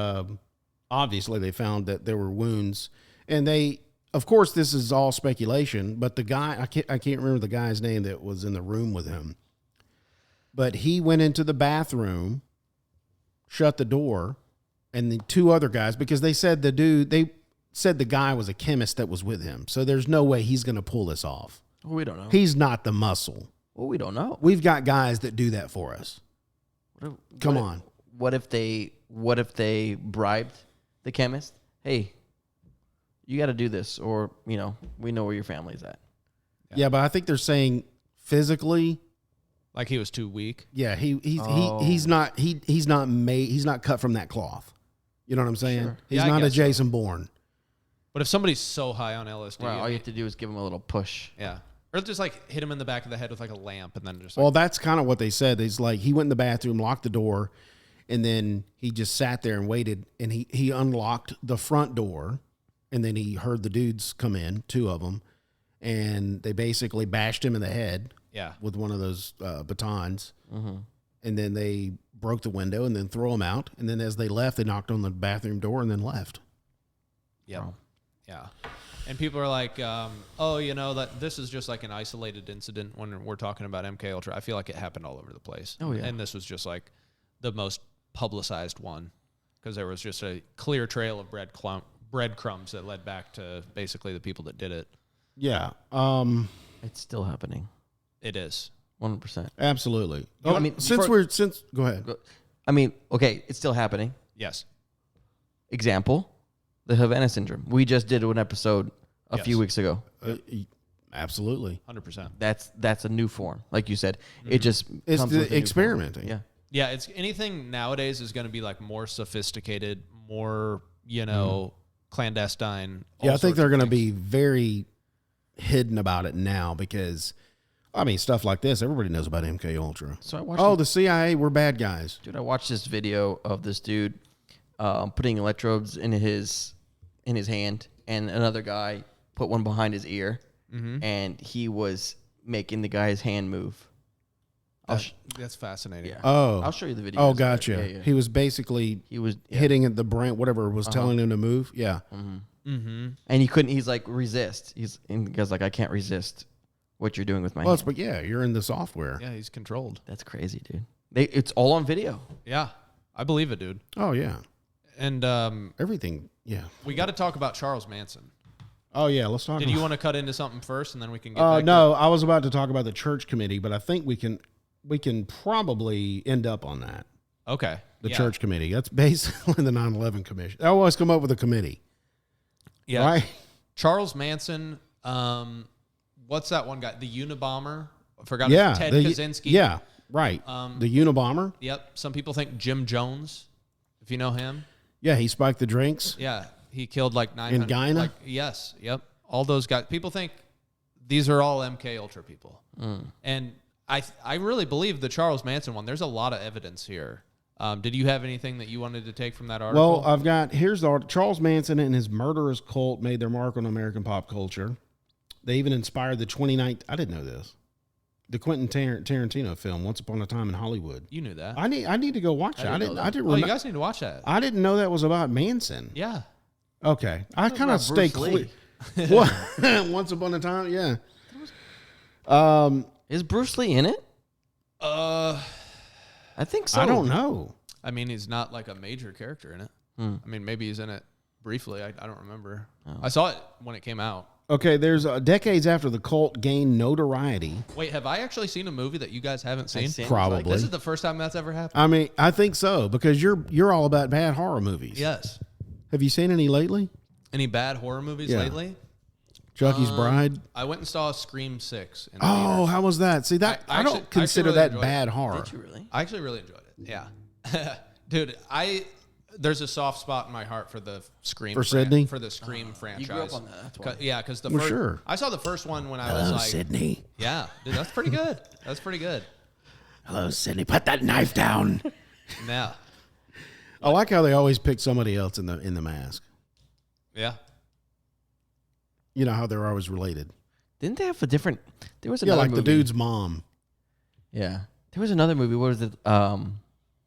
obviously they found that there were wounds, and of course this is all speculation, but the guy I can't remember the guy's name that was in the room with him, but he went into the bathroom, shut the door, and the two other guys, because they said the dude said the guy was a chemist that was with him. So there's no way he's going to pull this off. Well, we don't know. He's not the muscle. Well, we don't know. We've got guys that do that for us. Come on. What if they bribed the chemist? Hey, you got to do this, or we know where your family's at. Yeah, but I think they're saying physically, Like he was too weak. yeah, he's not cut from that cloth. You know what I'm saying? Sure. He's Yeah, I not a guess so. Jason Bourne. But if somebody's so high on LSD, Right, all you have to do is give him a little push. yeah, or just like hit him in the back of the head with like a lamp, and then just Well, that's kind of what they said. He's like, he went in the bathroom, locked the door, and then he just sat there and waited. And he unlocked the front door, and then he heard the dudes come in, 2 of them, and they basically bashed him in the head yeah. with one of those batons. Mm-hmm. And then they broke the window and then throw him out. And then as they left, they knocked on the bathroom door and then left. Yeah. Wow. Yeah. And people are like, that this is just like an isolated incident when we're talking about MKUltra. I feel like it happened all over the place. Oh, yeah. And this was just like the most publicized one because there was just a clear trail of breadcrumbs that led back to basically the people that did it. Yeah. It's still happening. It is. 100%. Absolutely. I mean, Go ahead. I mean, okay, it's still happening. Yes. Example, the Havana syndrome. We just did an episode a few weeks ago. Absolutely. 100%. That's a new form, like you said. It just It's comes with a the new experimenting. form. Yeah. Yeah, it's anything nowadays is going to be like more sophisticated, more, clandestine. Yeah, all I think sorts they're of going to things. be very hidden about it now because, I mean, stuff like this, everybody knows about MKUltra. So I watched. Oh, the CIA, we're bad guys. Dude, I watched this video of this dude putting electrodes in his hand, and another guy put one behind his ear, and he was making the guy's hand move. That's fascinating. Yeah. Oh. I'll show you the video. Oh, gotcha. Yeah. He was basically He was hitting at the brain, whatever was telling him to move. Yeah. Mm-hmm. and he couldn't. He's like resist. And the guy's like, I can't resist what you're doing with my Well, hand. but yeah, you're in the software. Yeah, he's controlled. That's crazy, dude. It's all on video. Yeah, I believe it, dude. Oh, yeah. And Everything. Yeah. we got to talk about Charles Manson. Oh, yeah. Let's talk Did about you want to cut into something first, and then we can get back no, I was about to talk about the church committee, but I think we can probably end up on that. Okay. The Yeah. church committee. That's basically the 9/11 commission. They always come up with a committee. Yeah. Right? Charles Manson. What's that one guy? The Unabomber. I forgot. Yeah. Ted the- Kaczynski. Yeah. Right. The Unabomber. Yep. Some people think Jim Jones, if you know him. Yeah. He spiked the drinks. Yeah. He killed like 900. In Guyana? Yes. Yep. All those guys. People think these are all MKUltra people. And I really believe the Charles Manson one. There's a lot of evidence here. Did you have anything that you wanted to take from that article? Well, here's the article. Charles Manson and his murderous cult made their mark on American pop culture. They even inspired the 29th. I didn't know this. The Quentin Tarantino film, Once Upon a Time in Hollywood. You knew that. I need to go watch it. I didn't Oh, you remember. guys need to watch that. I didn't know that was about Manson. Yeah. Okay. I kind of about stay Bruce clear. Lee? What? Once Upon a Time, yeah. Is Bruce Lee in it? I think so. I don't know. I mean, he's not like a major character in it. I mean, maybe he's in it briefly. I don't remember. I saw it when it came out. Okay, there's decades after the cult gained notoriety. Wait, have I actually seen a movie that you guys haven't seen? seen it. Probably. This is the first time that's ever happened. I mean, I think so because you're all about bad horror movies. Yes. Have you seen any lately? Any bad horror movies Yeah. lately? Chucky's Bride. I went and saw Scream 6. In Oh, theaters. how was that? See that I I don't actually consider really that enjoyed bad it. horror. Did you really? I actually really enjoyed it. Yeah. Dude, there's a soft spot in my heart for the Scream For Sydney? for the Scream franchise. You grew up on that. That's why. Yeah, because the Well, first sure. I saw the first one when I was Hello, like, Sydney. yeah, dude, that's pretty good. That's pretty good. Hello, Sydney. Put that knife down. Yeah, I like how they always pick somebody else in the mask. yeah. You know how they're always related. Didn't they have a different? There was Yeah, another like movie. the dude's mom. Yeah, there was another movie. What was it?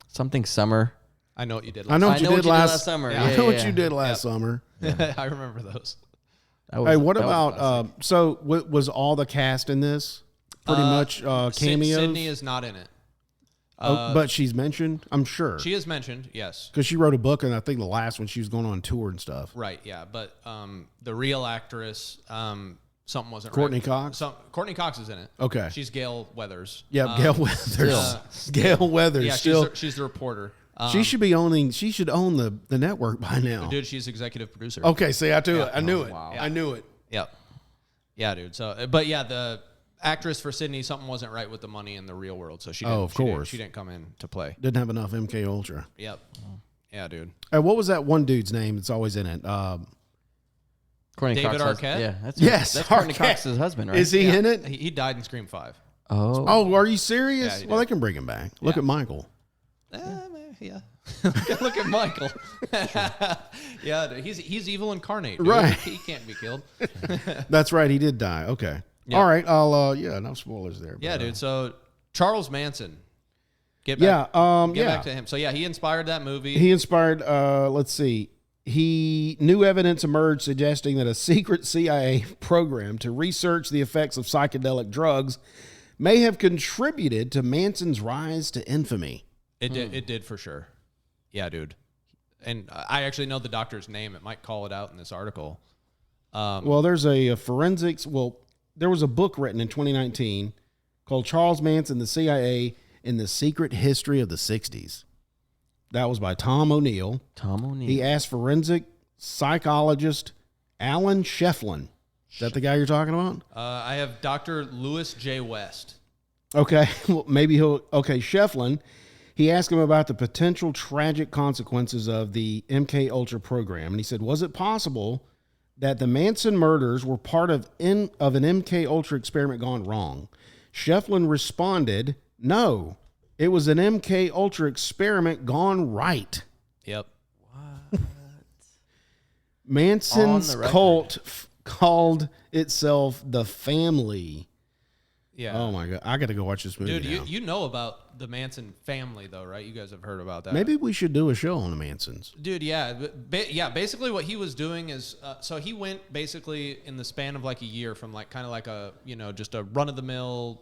Something Summer. I know what you did. I know what I you know did what you did last last summer. Yeah. I Yeah, know what yeah. you did last summer. I remember those. That was- Hey, what that was about classic. so was all the cast in this pretty much cameos? Sydney is not in it. But she's mentioned, I'm sure. She is mentioned, yes. Because she wrote a book, and I think the last one she was going on tour and stuff. Right, yeah. But the real actress, something wasn't Courtney right. Cox? Courtney Cox is in it. Okay. She's Gail Weathers. Yeah, Gail Weathers. Gail Weathers. Yeah, still. she's the reporter. She should be owning. She should own the network by now. Dude, she's executive producer. Okay, see, I knew it. I knew it. Wow. I knew it. Yep. Yeah, dude. So, but yeah, the actress for Sydney, something wasn't right with the money in the real world, so she. Of course, she didn't come in to play. Didn't have enough MKUltra. Yep. Yeah, dude. What was that one dude's name that's always in it? Courtney David Cox Arquette? Yeah, that's Yes, Courtney Arquette. Cox's husband, right? Is he in it? He died in Scream 5. Oh. Oh, are you serious? Yeah, he Well, did. they can bring him back. Look at Michael. Yeah. Look at Michael. Yeah, dude, he's evil incarnate. Dude. Right. He can't be killed. That's right. He did die. Okay. Yeah. All right. I'll. No spoilers there. Yeah, but, dude. So Charles Manson. Get back. Get back to him. So yeah, he inspired that movie. He inspired. Let's see. New evidence emerged suggesting that a secret CIA program to research the effects of psychedelic drugs may have contributed to Manson's rise to infamy. It did for sure. Yeah, dude. And I actually know the doctor's name. It might call it out in this article. Well, there's a forensics. Well, there was a book written in 2019 called Charles Manson, the CIA, in the Secret History of the 60s. That was by Tom O'Neill. Tom O'Neill. He asked forensic psychologist Alan Shefflin. Is that the guy you're talking about? I have Dr. Lewis J. West. Okay, well, maybe Shefflin. He asked him about the potential tragic consequences of the MKUltra program, and he said, "Was it possible that the Manson murders were part of an MKUltra experiment gone wrong?" Shefflin responded, "No, it was an MKUltra experiment gone right." Yep. Manson's cult called itself the Family. Yeah. Oh my God, I got to go watch this movie Dude, now. you know about the Manson family, though, right? You guys have heard about that. Maybe we should do a show on the Mansons. Dude, yeah. Basically what he was doing is, so he went basically in the span of like a year from like kind of like a, just a run-of-the-mill,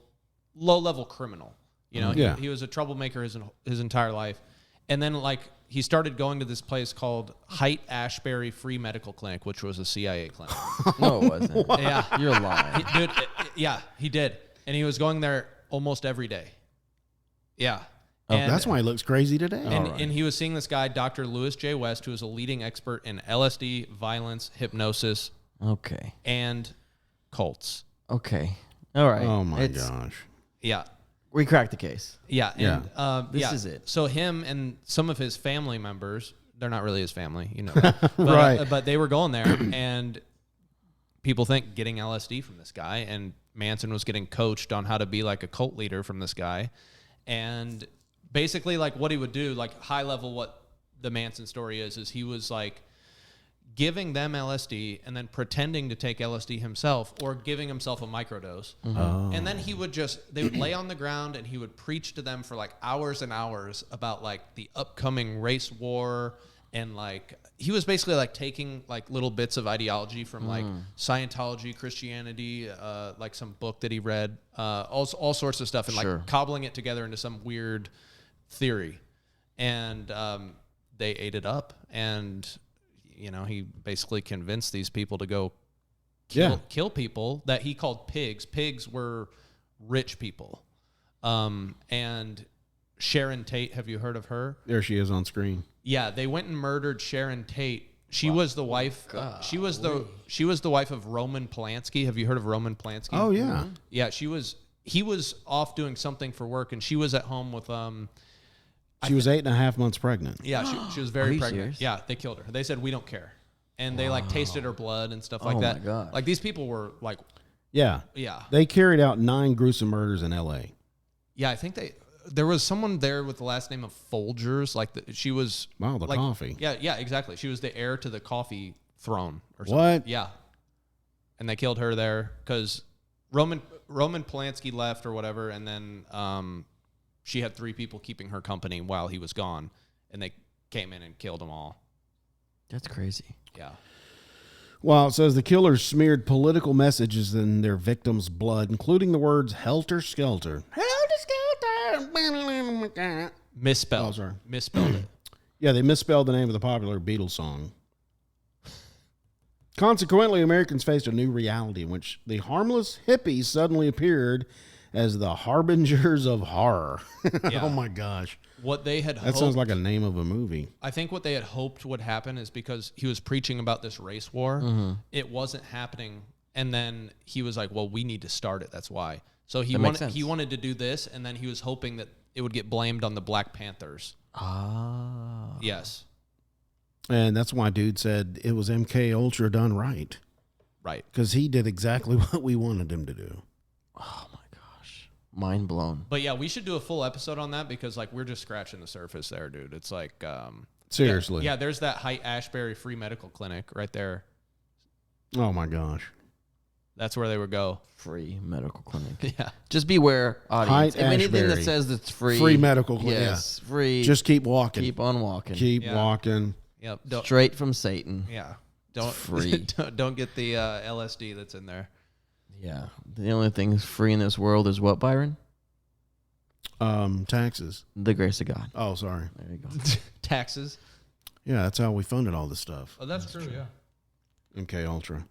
low-level criminal. Yeah. He was a troublemaker his entire life. And then like he started going to this place called Height Ashbury Free Medical Clinic, which was a CIA clinic. No, it wasn't. Yeah. You're lying. Dude, yeah, he did. And he was going there almost every day. Yeah. Oh, that's why he looks crazy today. And he was seeing this guy, Dr. Lewis J. West, who is a leading expert in LSD, violence, hypnosis, Okay. and cults. Okay. All right. Oh my gosh. Yeah. We cracked the case. Yeah. Yeah. And, This is it. So him and some of his family members, they're not really his family, that. But, Right. But they were going there, and people think getting LSD from this guy, and Manson was getting coached on how to be like a cult leader from this guy. And basically like what he would do, like high level, what the Manson story is he was like giving them LSD and then pretending to take LSD himself or giving himself a microdose. Oh. And then they would lay on the ground and he would preach to them for like hours and hours about like the upcoming race war. And like, he was basically like taking like little bits of ideology from like Scientology, Christianity, like some book that he read, all sorts of stuff, and like cobbling it together into some weird theory. And they ate it up, and he basically convinced these people to go kill people that he called pigs. Pigs were rich people. And Sharon Tate, have you heard of her? There she is on screen. Yeah, they went and murdered Sharon Tate. She was the wife. She was the wife of Roman Polanski. Have you heard of Roman Polanski? Oh yeah. Yeah, he was off doing something for work, and she was at home with She was 8.5 months pregnant. Yeah, she was very pregnant. Serious? Yeah, they killed her. They said we don't care, and they like tasted her blood and stuff like Oh, that. my God. Like these people were like, Yeah. yeah, They carried out 9 gruesome murders in L.A. yeah. I think there was someone there with the last name of Folgers. Like she was. Wow, the like, coffee. Yeah, exactly. She was the heir to the coffee throne or something. What? Yeah, and they killed her there because Roman Polanski left or whatever, and then she had 3 people keeping her company while he was gone, and they came in and killed them all. That's crazy. Yeah. Well, it says the killers smeared political messages in their victims' blood, including the words "helter skelter." Helter skelter. Misspelled. Oh, sorry. Misspelled it. Yeah, they misspelled the name of the popular Beatles song. Consequently, Americans faced a new reality in which the harmless hippies suddenly appeared as the harbingers of horror. Yeah. Oh my gosh. What they had That hoped, sounds like a name of a movie. I think what they had hoped would happen is because he was preaching about this race war, it wasn't happening. And then he was like, well, we need to start it. That's why. So he wanted to do this, and then he was hoping that it would get blamed on the Black Panthers. Ah. Yes. And that's why dude said it was MKUltra done right. Right. Because he did exactly what we wanted him to do. Oh my gosh. Mind blown. But yeah, we should do a full episode on that because like we're just scratching the surface there, dude. It's like Seriously. Yeah, there's that Haight-Ashbury free medical clinic right there. Oh my gosh. That's where they would go. Free medical clinic. Yeah. Just beware, audience. If anything that Haight-Ashbury. says it's free. Free medical clinic. Yes, free. Just keep walking. keep on walking. Keep Yeah. walking. Yep. Straight from Satan. Yeah. Don't free. don't get the LSD that's in there. Yeah. The only thing free in this world is what, Byron? Taxes. The grace of God. Oh, sorry. There you go. Taxes. Yeah, that's how we funded all this stuff. Oh, that's true. Yeah. MKUltra.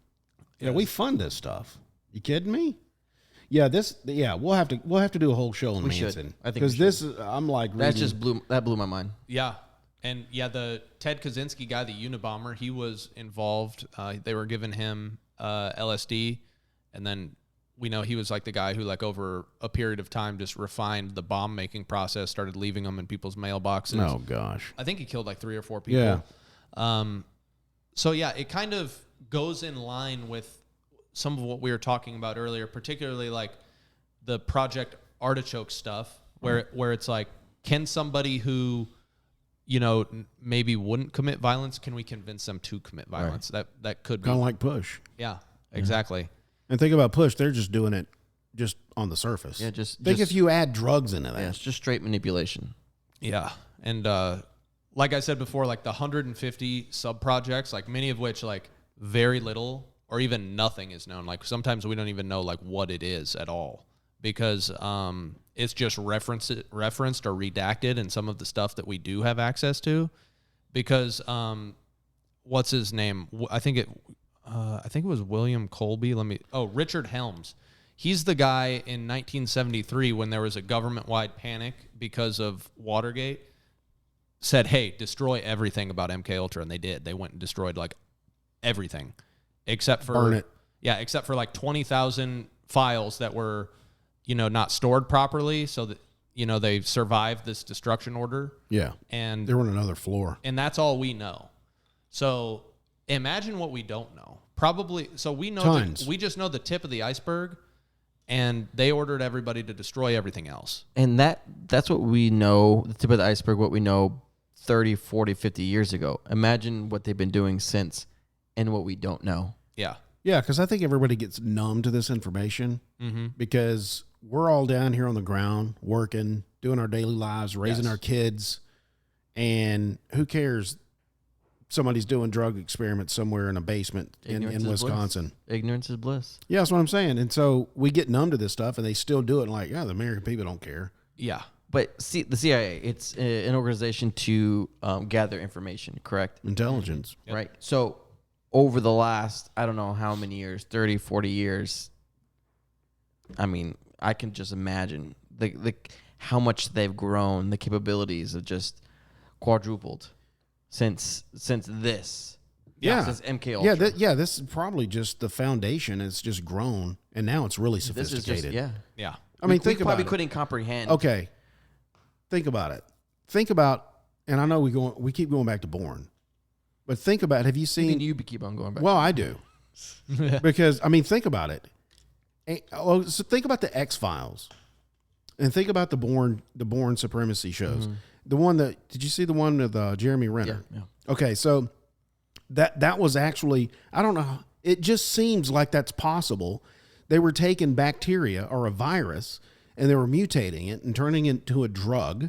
Yeah, we fund this stuff. You kidding me? Yeah, we'll have to do a whole show on We should. Manson. I think we because should. this is, I'm like That reading, blew my mind. Yeah. And yeah, the Ted Kaczynski guy, the Unabomber, he was involved. They were giving him LSD, and then we know he was like the guy who, like, over a period of time, just refined the bomb making process, started leaving them in people's mailboxes. oh gosh. I think he killed like 3 or 4 people. Yeah. So yeah, it kind of goes in line with some of what we were talking about earlier, particularly like the Project Artichoke stuff, where it's like, can somebody who, you know, maybe wouldn't commit violence, can we convince them to commit violence? Right. That could be. Kind of like Push. Yeah, exactly. And think about Push. They're just doing it just on the surface. Yeah, just think if you add drugs into that. Yeah, it's just straight manipulation. Yeah. And like I said before, like the 150 sub-projects, like many of which like very little or even nothing is known. Like sometimes we don't even know like what it is at all because it's just referenced or redacted in some of the stuff that we do have access to because what's his name? I think it was William Colby. Richard Helms. He's the guy in 1973 when there was a government-wide panic because of Watergate, said, hey, destroy everything about MKUltra, and they did. They went and destroyed, like, everything except for... Burn it. Yeah, except for, like, 20,000 files that were, you know, not stored properly so that, you know, they survived this destruction order. Yeah. And they were on another floor. And that's all we know. So imagine what we don't know. Probably, so we know we just know the tip of the iceberg, and they ordered everybody to destroy everything else. And that's what we know, the tip of the iceberg, what we know 30, 40, 50 years ago. Imagine what they've been doing since and what we don't know. Yeah. Yeah, because I think everybody gets numb to this information because we're all down here on the ground working, doing our daily lives, raising our kids, and who cares? Somebody's doing drug experiments somewhere in a basement in Wisconsin. Ignorance is bliss. Yeah, that's what I'm saying. And so we get numb to this stuff, and they still do it. And like, yeah, the American people don't care. Yeah. But see, the CIA, it's an organization to gather information, correct? Intelligence. Yep. Right. So over the last, I don't know how many years, 30, 40 years, I mean, I can just imagine the how much they've grown, the capabilities have just quadrupled. Since this, since MKUltra, this is probably just the foundation. It's just grown, and now it's really sophisticated. Yeah. I mean, we probably couldn't comprehend. Okay, think about it. Think about, and I know we keep going back to Bourne, but think about. Have you seen? You keep on going back. Well, I do, because I mean, think about it. So think about the X-Files, and think about the Bourne supremacy shows. Mm-hmm. The one did you see the one with Jeremy Renner? Yeah. Okay, so that was actually, I don't know, it just seems like that's possible. They were taking bacteria or a virus and they were mutating it and turning it into a drug,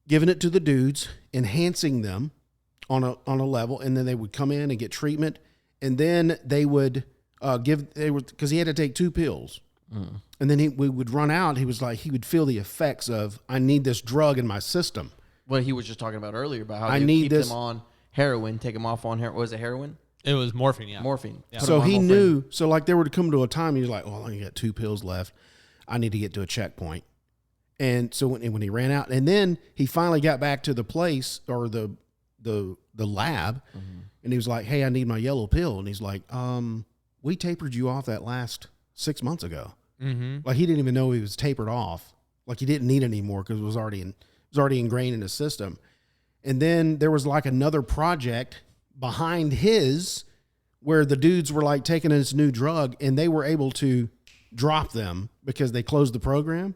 giving it to the dudes, enhancing them on a level, and then they would come in and get treatment, and then they would because he had to take 2 pills. And then we would run out. He was like, he would feel the effects of, I need this drug in my system. What he was just talking about earlier about how I they need keep this them on heroin, take them off on heroin. Was it heroin? It was morphine, yeah. Morphine. Yeah. Put So them on he morphine. knew. So like there would come to a time he was like, well, I only got 2 pills left. I need to get to a checkpoint. And so when he ran out, and then he finally got back to the place or the lab, and he was like, hey, I need my yellow pill. And he's like, we tapered you off that last 6 months ago. Mm-hmm. Like he didn't even know he was tapered off. Like he didn't need it anymore because it was already ingrained in his system. And then there was like another project behind his where the dudes were like taking this new drug and they were able to drop them because they closed the program.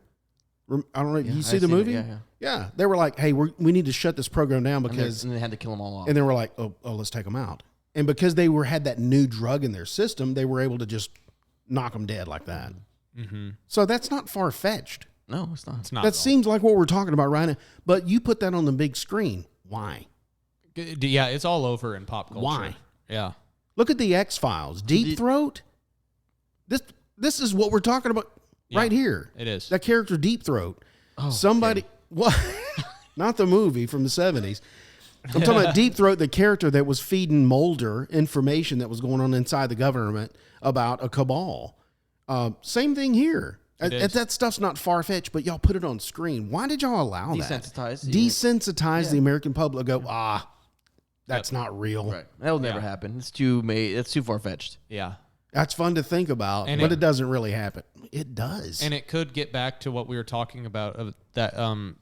I don't know. Yeah, You see I've the seen it. movie? Yeah. Yeah. They were like, hey, we need to shut this program down because, And they had to kill them all off. and they were like, oh, let's take them out. And because they had that new drug in their system, they were able to just knock them dead like that. Mm-hmm. So that's not far fetched. No, it's not. It's not. That at all. seems like what we're talking about right now. But you put that on the big screen. Why? Yeah, it's all over in pop culture. Why? Yeah. Look at the X-Files. Deep Throat. This is what we're talking about right here. It is. That character Deep Throat. Oh, Somebody, what? Not the movie from the 70s. I'm talking about Deep Throat, the character that was feeding Mulder information that was going on inside the government about a cabal. Same thing here. That stuff's not far-fetched, but y'all put it on screen. Why did y'all allow that? Desensitize the American public. Go, that's not real. Right. That'll never happen. It's too far-fetched. Yeah. That's fun to think about, but it doesn't really happen. It does. And it could get back to what we were talking about of that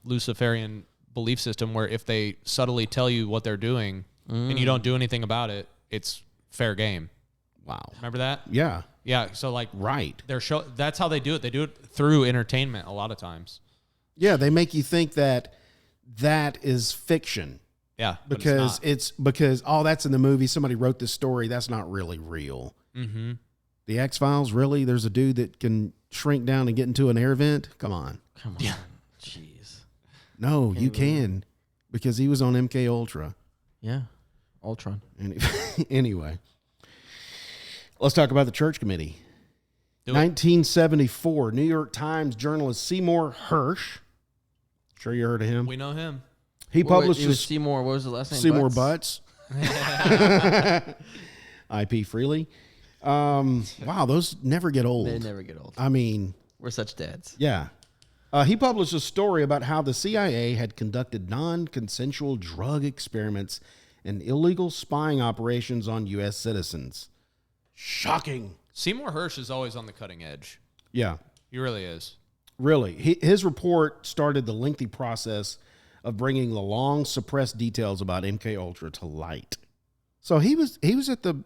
Luciferian belief system where if they subtly tell you what they're doing and you don't do anything about it, it's fair game. Wow. Remember that? Yeah. Yeah. So like, right. That's how they do it. They do it through entertainment a lot of times. Yeah. They make you think that is fiction. Yeah. Because that's in the movie. Somebody wrote this story. That's not really real. Mm-hmm. The X-Files, really? There's a dude that can shrink down and get into an air vent? Come on. Yeah. Jeez. No, you can. Because he was on MKUltra. Yeah. Ultron. Anyway. Let's talk about the church committee. 1974, New York Times journalist Seymour Hersh. Sure you heard of him? We know him. He published was Seymour. What was the last name? Seymour Butts. IP Freely. Wow, those never get old. They never get old. I mean, We're such dads. yeah. He published a story about how the CIA had conducted non-consensual drug experiments and illegal spying operations on U.S. citizens. Shocking. Seymour Hersh is always on the cutting edge. Yeah. He really is. Really. His report started the lengthy process of bringing the long suppressed details about MKUltra to light. So he was at the...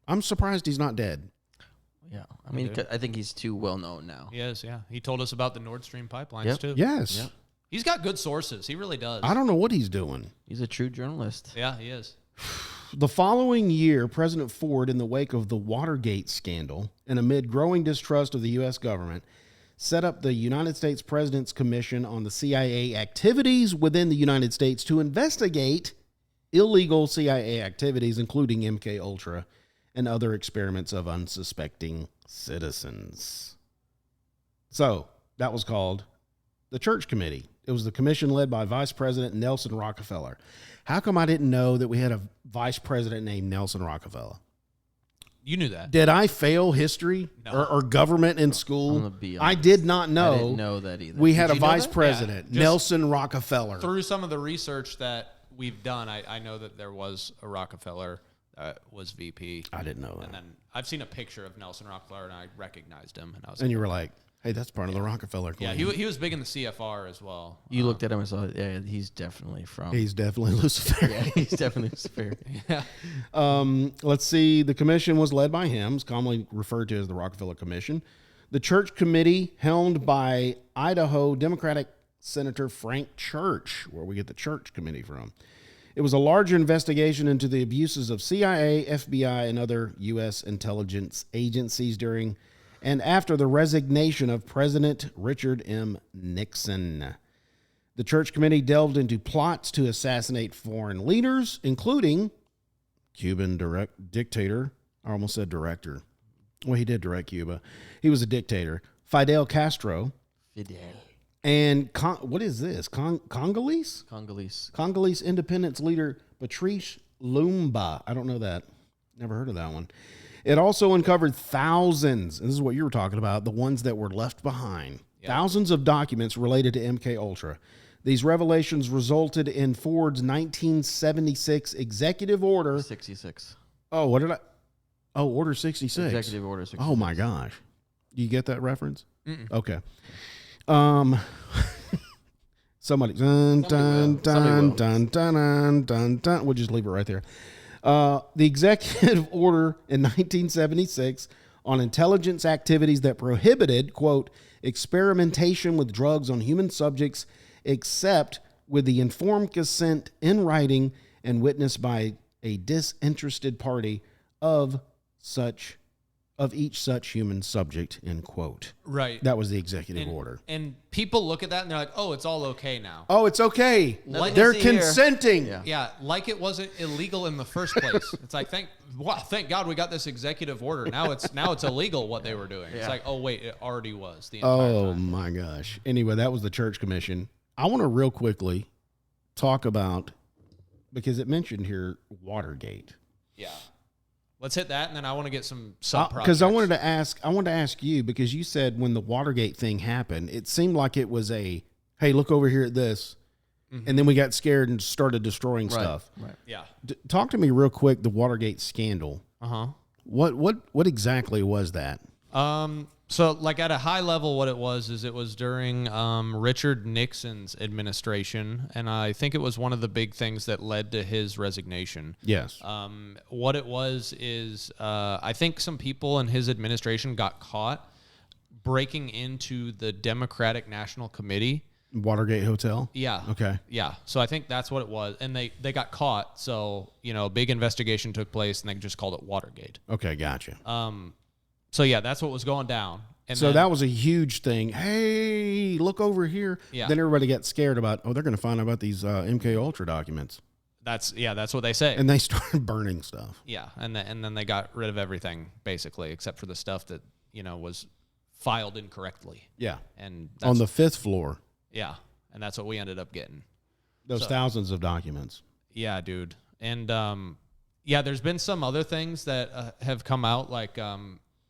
I'm surprised he's not dead. Yeah. I mean, I think he's too well known now. He is, yeah. He told us about the Nord Stream pipelines, too. Yes. Yep. He's got good sources. He really does. I don't know what he's doing. He's a true journalist. Yeah, he is. The following year, President Ford, in the wake of the Watergate scandal and amid growing distrust of the U.S. government, set up the United States President's Commission on the CIA activities within the United States to investigate illegal CIA activities, including MKUltra and other experiments of unsuspecting citizens. So that was called the Church Committee. It was the commission led by Vice President Nelson Rockefeller. How come I didn't know that we had a vice president named Nelson Rockefeller? You knew that. Did I fail history or government in school? I'm gonna be honest. I did not know. I didn't know that either. We had a you know vice that? president, Yeah, Nelson Rockefeller. Through some of the research that we've done, I know that there was a Rockefeller that was VP. I didn't know that. And then I've seen a picture of Nelson Rockefeller, and I recognized him. And I was And you were like, hey, that's part of the Rockefeller yeah, clan. he was big in the CFR as well. You looked at him and saw, yeah, he's definitely from. He's definitely Lucifer. Yeah, he's definitely Lucifer. Yeah. Let's see. The commission was led by him. It's commonly referred to as the Rockefeller Commission. The Church Committee, helmed by Idaho Democratic Senator Frank Church, where we get the Church Committee from. It was a larger investigation into the abuses of CIA, FBI, and other U.S. intelligence agencies during and after the resignation of President Richard M. Nixon. The Church Committee delved into plots to assassinate foreign leaders, including Cuban dictator. I almost said director. Well, he did direct Cuba. He was a dictator. Fidel Castro, Fidel. and what is this? Congolese? Congolese independence leader Patrice Lumumba. I don't know that. Never heard of that one. It also uncovered thousands, and this is what you were talking about, the ones that were left behind. Yep. Thousands of documents related to MKUltra. These revelations resulted in Ford's 1976 executive order. 66. Oh, what did I? Oh, Order 66. Executive Order 66. Oh, my gosh. Do you get that reference? Mm-mm. Okay. Somebody. Dun, dun, dun, dun, dun, dun, dun. We'll just leave it right there. The executive order in 1976 on intelligence activities that prohibited, quote, experimentation with drugs on human subjects except with the informed consent in writing and witnessed by a disinterested party of each such human subject, end quote. Right. That was the executive order. And people look at that and they're like, oh, it's all okay now. Oh, it's okay. They're consenting. Yeah, like it wasn't illegal in the first place. It's like, thank God we got this executive order. Now it's illegal what they were doing. Yeah. It's like, oh, wait, it already was the entire time. My gosh. Anyway, that was the Church Commission. I want to real quickly talk about, because it mentioned here, Watergate. Yeah. Let's hit that, and then I want to get some sub-projects. Because I wanted to ask you, because you said when the Watergate thing happened, it seemed like it was hey, look over here at this, and then we got scared and started destroying stuff. Right. Yeah. Talk to me real quick. The Watergate scandal. What exactly was that? So, like at a high level, what it was during Richard Nixon's administration, and I think it was one of the big things that led to his resignation. Yes. What it was is I think some people in his administration got caught breaking into the Democratic National Committee. Watergate Hotel? Yeah. Okay. Yeah. So I think that's what it was. And they got caught. So, a big investigation took place, and they just called it Watergate. Okay, gotcha. So, yeah, that's what was going down. And so that was a huge thing. Hey, look over here. Yeah. Then everybody got scared about, they're going to find out about these MKUltra documents. That's what they say. And they started burning stuff. Yeah, and then they got rid of everything, basically, except for the stuff that, was filed incorrectly. Yeah. And on the 5th floor. Yeah, and that's what we ended up getting. Those thousands of documents. Yeah, dude. And, there's been some other things that have come out, like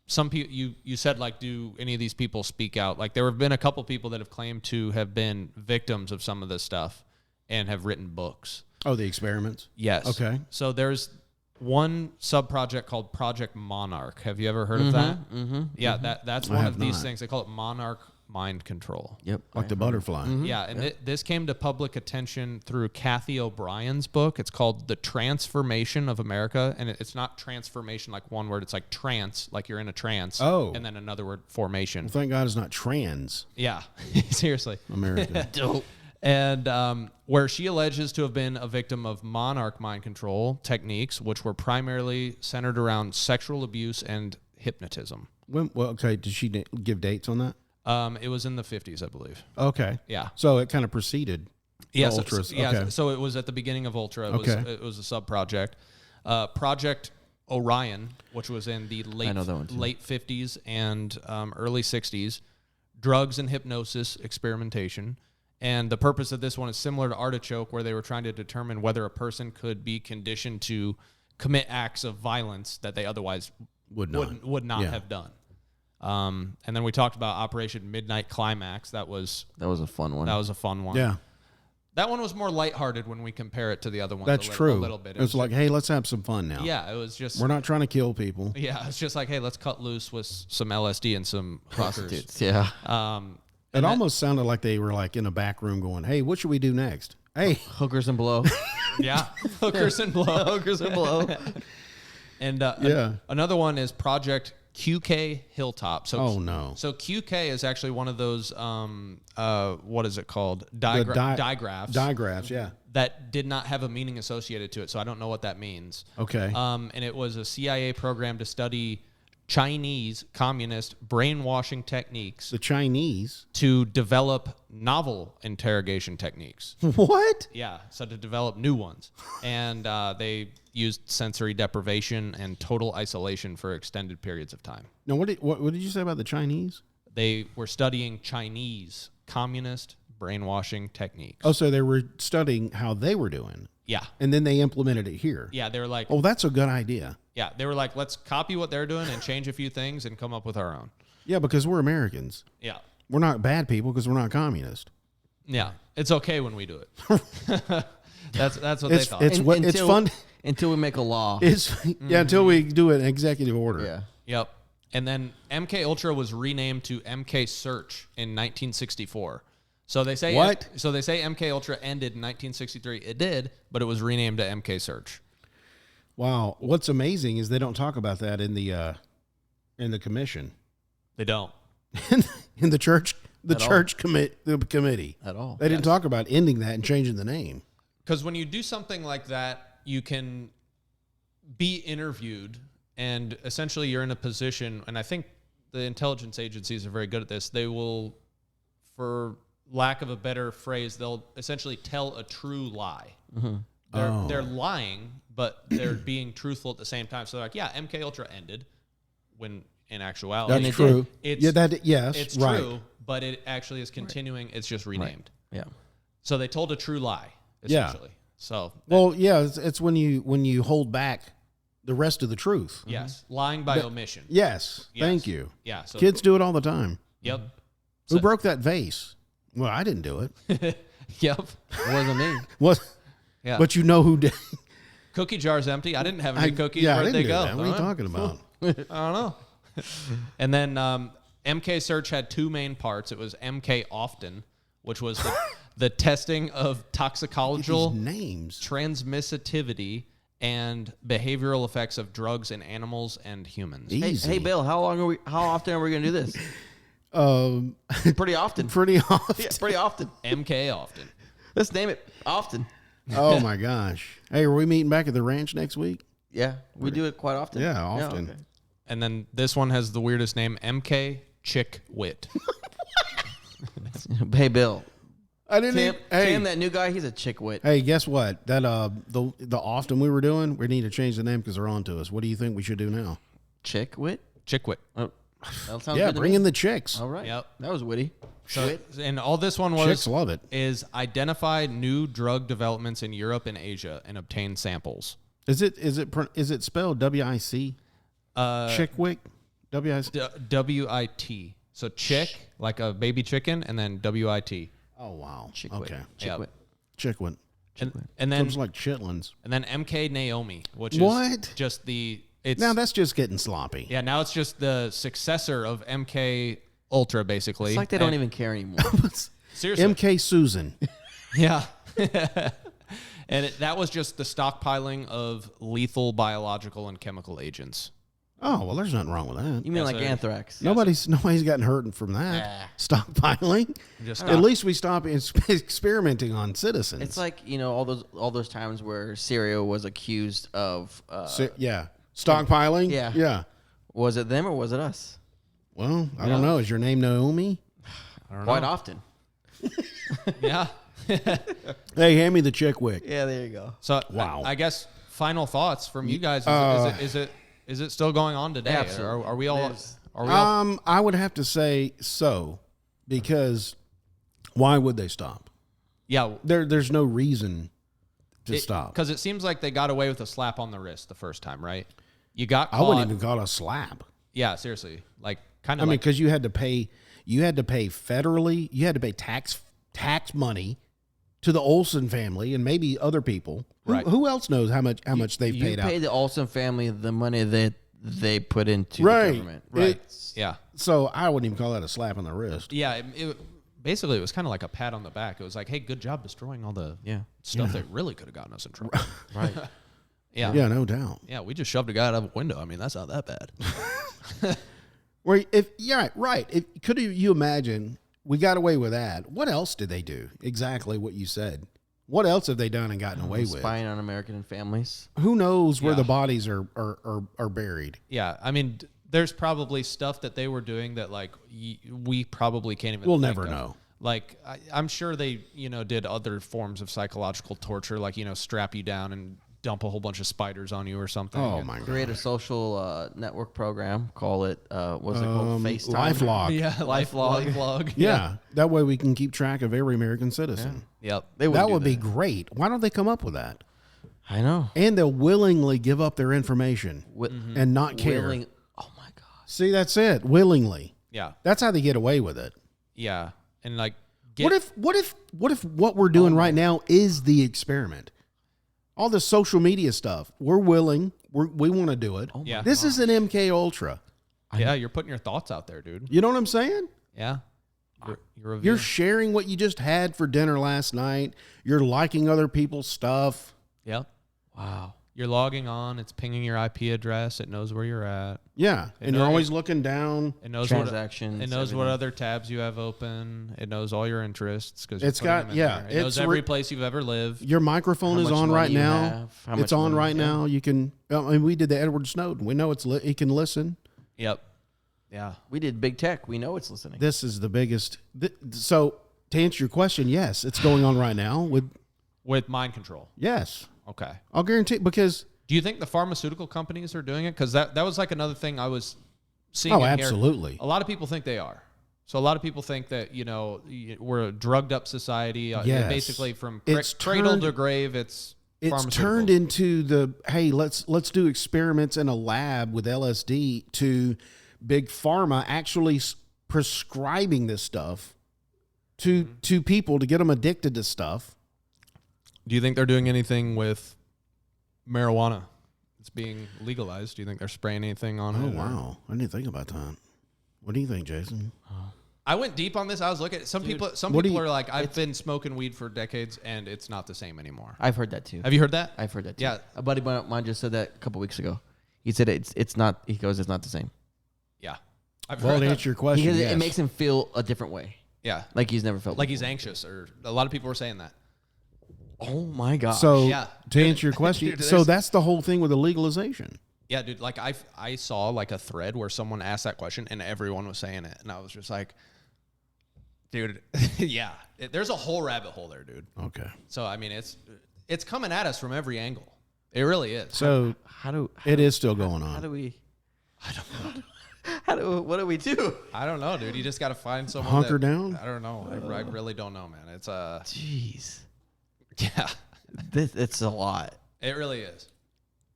some people, you said, like, do any of these people speak out? Like, there have been a couple people that have claimed to have been victims of some of this stuff and have written books. Oh, the experiments? Yes. Okay. So there's one sub-project called Project Monarch. Have you ever heard of that? Mm-hmm. Yeah, that's one of these things. They call it Monarch Mind Control. Yep. Like the butterfly. Mm-hmm. Yeah, and this came to public attention through Kathy O'Brien's book. It's called The Transformation of America, and it's not transformation like one word. It's like trance, like you're in a trance. Oh. And then another word, formation. Well, thank God it's not trans. Yeah, seriously. America. Dope. And where she alleges to have been a victim of monarch mind control techniques, which were primarily centered around sexual abuse and hypnotism. Okay, did she give dates on that? It was in the 50s, I believe. Okay. Yeah. So it kind of preceded Ultras. Yeah. So it was at the beginning of Ultra. It was a sub-project. Project Orion, which was in the late 50s and early 60s. Drugs and hypnosis experimentation. And the purpose of this one is similar to Artichoke, where they were trying to determine whether a person could be conditioned to commit acts of violence that they otherwise would not have done. And then we talked about Operation Midnight Climax. That was a fun one. That was a fun one. Yeah. That one was more lighthearted when we compare it to the other ones. That's true. A little bit. It was like, hey, let's have some fun now. Yeah, it was just. We're not trying to kill people. Yeah, it's just like, hey, let's cut loose with some LSD and some prostitutes. Yeah. It almost sounded like they were like in a back room going, hey, what should we do next? Hey, hookers and blow. Yeah, hookers and blow. Hookers and blow. And another one is Project QK Hilltop. So, So QK is actually one of those, what is it called? Digraphs. Digraphs, yeah. That did not have a meaning associated to it, so I don't know what that means. Okay. And it was a CIA program to study Chinese communist brainwashing techniques. The Chinese? To develop novel interrogation techniques. What? Yeah, so to develop new ones. And they used sensory deprivation and total isolation for extended periods of time. Now, what did you say about the Chinese? They were studying Chinese communist brainwashing techniques. Oh, so they were studying how they were doing, Yeah. and then they implemented it here. Yeah, they were like, Oh, that's a good idea. yeah, they were like, let's copy what they're doing and change a few things and come up with our own. Yeah, because we're Americans. Yeah. We're not bad people because we're not communist. Yeah. It's okay when we do it. That's what they thought. It's fun. Until we make a law. Until we do an executive order. Yeah. Yep. And then MKUltra was renamed to MK Search in 1964. So they say What? So they say MKUltra ended in 1963. It did, but it was renamed to MK Search. Wow. What's amazing is they don't talk about that in the commission, They don't. in the church, the At all. church committee At all. They didn't talk about ending that and changing the name. Because when you do something like that, you can be interviewed, and essentially you're in a position, and I think the intelligence agencies are very good at this. They will, for lack of a better phrase, they'll essentially tell a true lie. Mm-hmm. They're lying, but they're being truthful at the same time. So they're like, yeah, MKUltra ended, when in actuality, That's true. It's, Yes, it's right. true, but it actually is continuing. It's just renamed. Yeah. So they told a true lie, Yeah. essentially. So Well, yeah, it's when you hold back the rest of the truth. yes, lying by omission. Yes. Yes. Thank you. Yeah. So Kids do it all the time. Yep. Who So- broke that vase? Well, I didn't do it. Yep. It wasn't me. What? Yeah. But you know who did. Cookie jar's empty. I didn't have any cookies. Yeah, I Where'd didn't they do go? that. What are you talking about? I don't know. And then MK Search had two main parts. It was MK Often, which was the testing of toxicological These names. transmissivity and behavioral effects of drugs in animals and humans. Easy. Hey, Bill, how often are we going to do this? Pretty often. Pretty often. Yeah, pretty often. MK Often. Let's name it often. Oh my gosh. Hey, are we meeting back at the ranch next week? Yeah, we do it quite often. Yeah, often. okay. And then this one has the weirdest name, MK Chick Wit. Hey, Bill. I didn't. Tim, that new guy, he's a chick wit. Hey, guess what? That the often we were doing, we need to change the name because they're on to us. What do you think we should do now? Chick wit? Chick Wit. Oh, that sounds Yeah, good to bring me. in the chicks. All right. Yep. That was witty. So, and all this one was Chicks love it. is identify new drug developments in Europe and Asia and obtain samples. Is it spelled WIC? Chickwick? WIC? WIT. So chick, like a baby chicken, and then WIT. Oh wow. Chick Okay. wit. Yep. Wit. Chickwick. And then Sounds like chitlins. and then MK Naomi, which What? is just it's Now that's just getting sloppy. yeah, now it's just the successor of MK Ultra, basically. It's like they don't even care anymore. seriously. MK Susan. Yeah. And that was just the stockpiling of lethal biological and chemical agents. Oh well, there's nothing wrong with that. You mean like so- anthrax? Nobody's gotten hurt from that. Stockpiling. Just At least we stop experimenting on citizens. It's like, all those times where Syria was accused of yeah, stockpiling. Yeah. Yeah. was it them or was it us? Well, I don't know. Is your name Naomi? Quite often. Yeah. Hey, hand me the Chickwick. Yeah, there you go. So Wow. I guess final thoughts from you guys. Is it still going on today? Absolutely. Are we all? There's- Are we all? I would have to say so, because why would they stop? Yeah. There's no reason to stop. Because it seems like they got away with a slap on the wrist the first time, right? You got I caught. wouldn't even call it a slap. Yeah, seriously. Like kind I of mean, like because you had to pay federally, you had to pay tax money to the Olsen family and maybe other people. Right. Who else knows how much they've You paid pay out? the Olsen family the money that they put into Right. the government. yeah. So I wouldn't even call that a slap on the wrist. Yeah, basically it was kind of like a pat on the back. It was like, hey, good job destroying all the stuff that really could have gotten us in trouble. Right. Yeah. Yeah, no doubt. Yeah, we just shoved a guy out of a window. I mean, that's not that bad. Could you imagine we got away with that? What else did they do? Exactly what you said. What else have they done and gotten away with? Spying on American families. Who knows where Yeah. the bodies are buried? Yeah, I mean, there's probably stuff that they were doing that like we probably can't even. We'll think never of. know. Like I'm sure they did other forms of psychological torture, like strap you down and dump a whole bunch of spiders on you or something. Oh my Create a god. social network program. Call it, what's it called? FaceTime? LifeLock. Yeah, LifeLog. LifeLog. Yeah. That way we can keep track of every American citizen. Yep. They wouldn't That do would be great. Why don't they come up with that? I know. And they'll willingly give up their information and not care. Willing. Oh my gosh. See, that's it. Willingly. Yeah. That's how they get away with it. Yeah. And like, What if what we're doing right now is the experiment? All the social media stuff. We're willing. We want to do it. Oh my Yeah. This is an MK Ultra. Yeah, you're putting your thoughts out there, dude. You know what I'm saying? Yeah. You're sharing what you just had for dinner last night. You're liking other people's stuff. Yep. Wow. You're logging on. It's pinging your IP address. It knows where you're at. Yeah, and you're always looking down. It knows Transactions. It knows what everything. other tabs you have open. It knows all your interests because It's got- yeah, It knows it's every place you've ever lived. Your microphone How is much on money right you now. have, how much It's on money- right yeah. now. You can. I mean, we did the Edward Snowden. We know he can listen. Yep. Yeah. We did big tech. We know it's listening. This is the biggest. So to answer your question, yes, it's going on right now. With mind control. Yes, Okay. I'll guarantee because. Do you think the pharmaceutical companies are doing it? Because that was like another thing I was seeing. Oh, in here. absolutely. A lot of people think they are. So a lot of people think that we're a drugged up society. Yes. Basically from It's cradle turned- to grave, it's Turned into the hey, let's do experiments in a lab with LSD to big pharma actually prescribing this stuff to people to get them addicted to stuff. Do you think they're doing anything with marijuana? It's being legalized. Do you think they're spraying anything on Oh it? wow, I didn't think about that. What do you think, Jason? I went deep on this. I was looking at some people. Some what do people you- are like, I've been smoking weed for decades, and it's not the same anymore. I've heard that too. Have you heard that? I've heard that too. Yeah. A buddy of mine just said that a couple weeks ago. He said it's not. He goes, it's not the same. Yeah. I've Well, heard to that. answer your question, Because yes. it makes him feel a different way, Yeah. like he's never felt. Like he's before. anxious, or a lot of people were saying that. Oh my gosh. So Yeah. to answer your question, Dude, so there's- that's the whole thing with the legalization. Yeah, dude. Like I saw like a thread where someone asked that question, and everyone was saying it, and I was just like, dude, yeah. There's a whole rabbit hole there, dude. Okay. So I mean, it's coming at us from every angle. It really is. So it is still going How on. do we? I don't know. What do we do? I don't know, dude. You just got to find someone. Hunker down? I don't know. I really don't know, man. It's Jeez, yeah. it's a lot. It really is.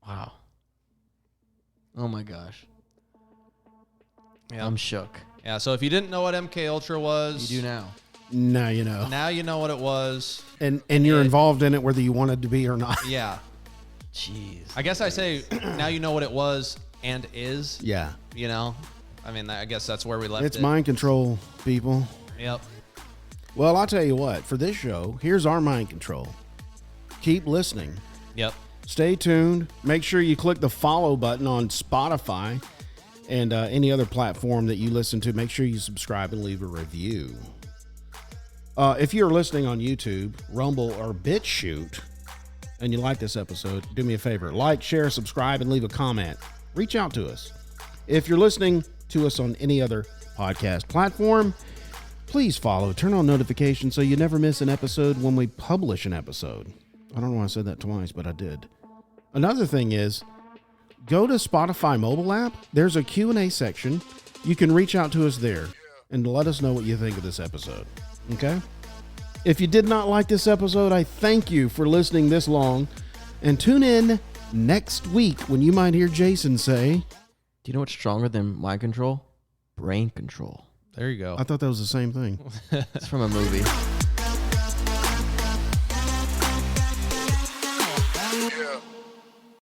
Wow. Oh my gosh. Yeah. I'm shook. Yeah. So if you didn't know what MK Ultra was, You do now. Now you know. now you know what it was. And you're involved in it whether you wanted to be or not. Yeah. Jeez. I guess I say now you know what it was and is. Yeah. You know, I mean, I guess that's where we left It's it. mind control, people. Yep. Well, I'll tell you what, for this show, here's our mind control. Keep listening. Yep. Stay tuned. Make sure you click the follow button on Spotify and any other platform that you listen to. Make sure you subscribe and leave a review. If you're listening on YouTube, Rumble, or BitChute, and you like this episode, do me a favor. Like, share, subscribe, and leave a comment. Reach out to us. If you're listening to us on any other podcast platform, please follow. Turn on notifications so you never miss an episode when we publish an episode. I don't know why I said that twice, but I did. Another thing is, go to Spotify mobile app. There's a Q&A section. You can reach out to us there and let us know what you think of this episode. Okay? If you did not like this episode, I thank you for listening this long. And tune in next week when you might hear Jason say, Do you know what's stronger than mind control? Brain control. There you go. I thought that was the same thing. It's from a movie.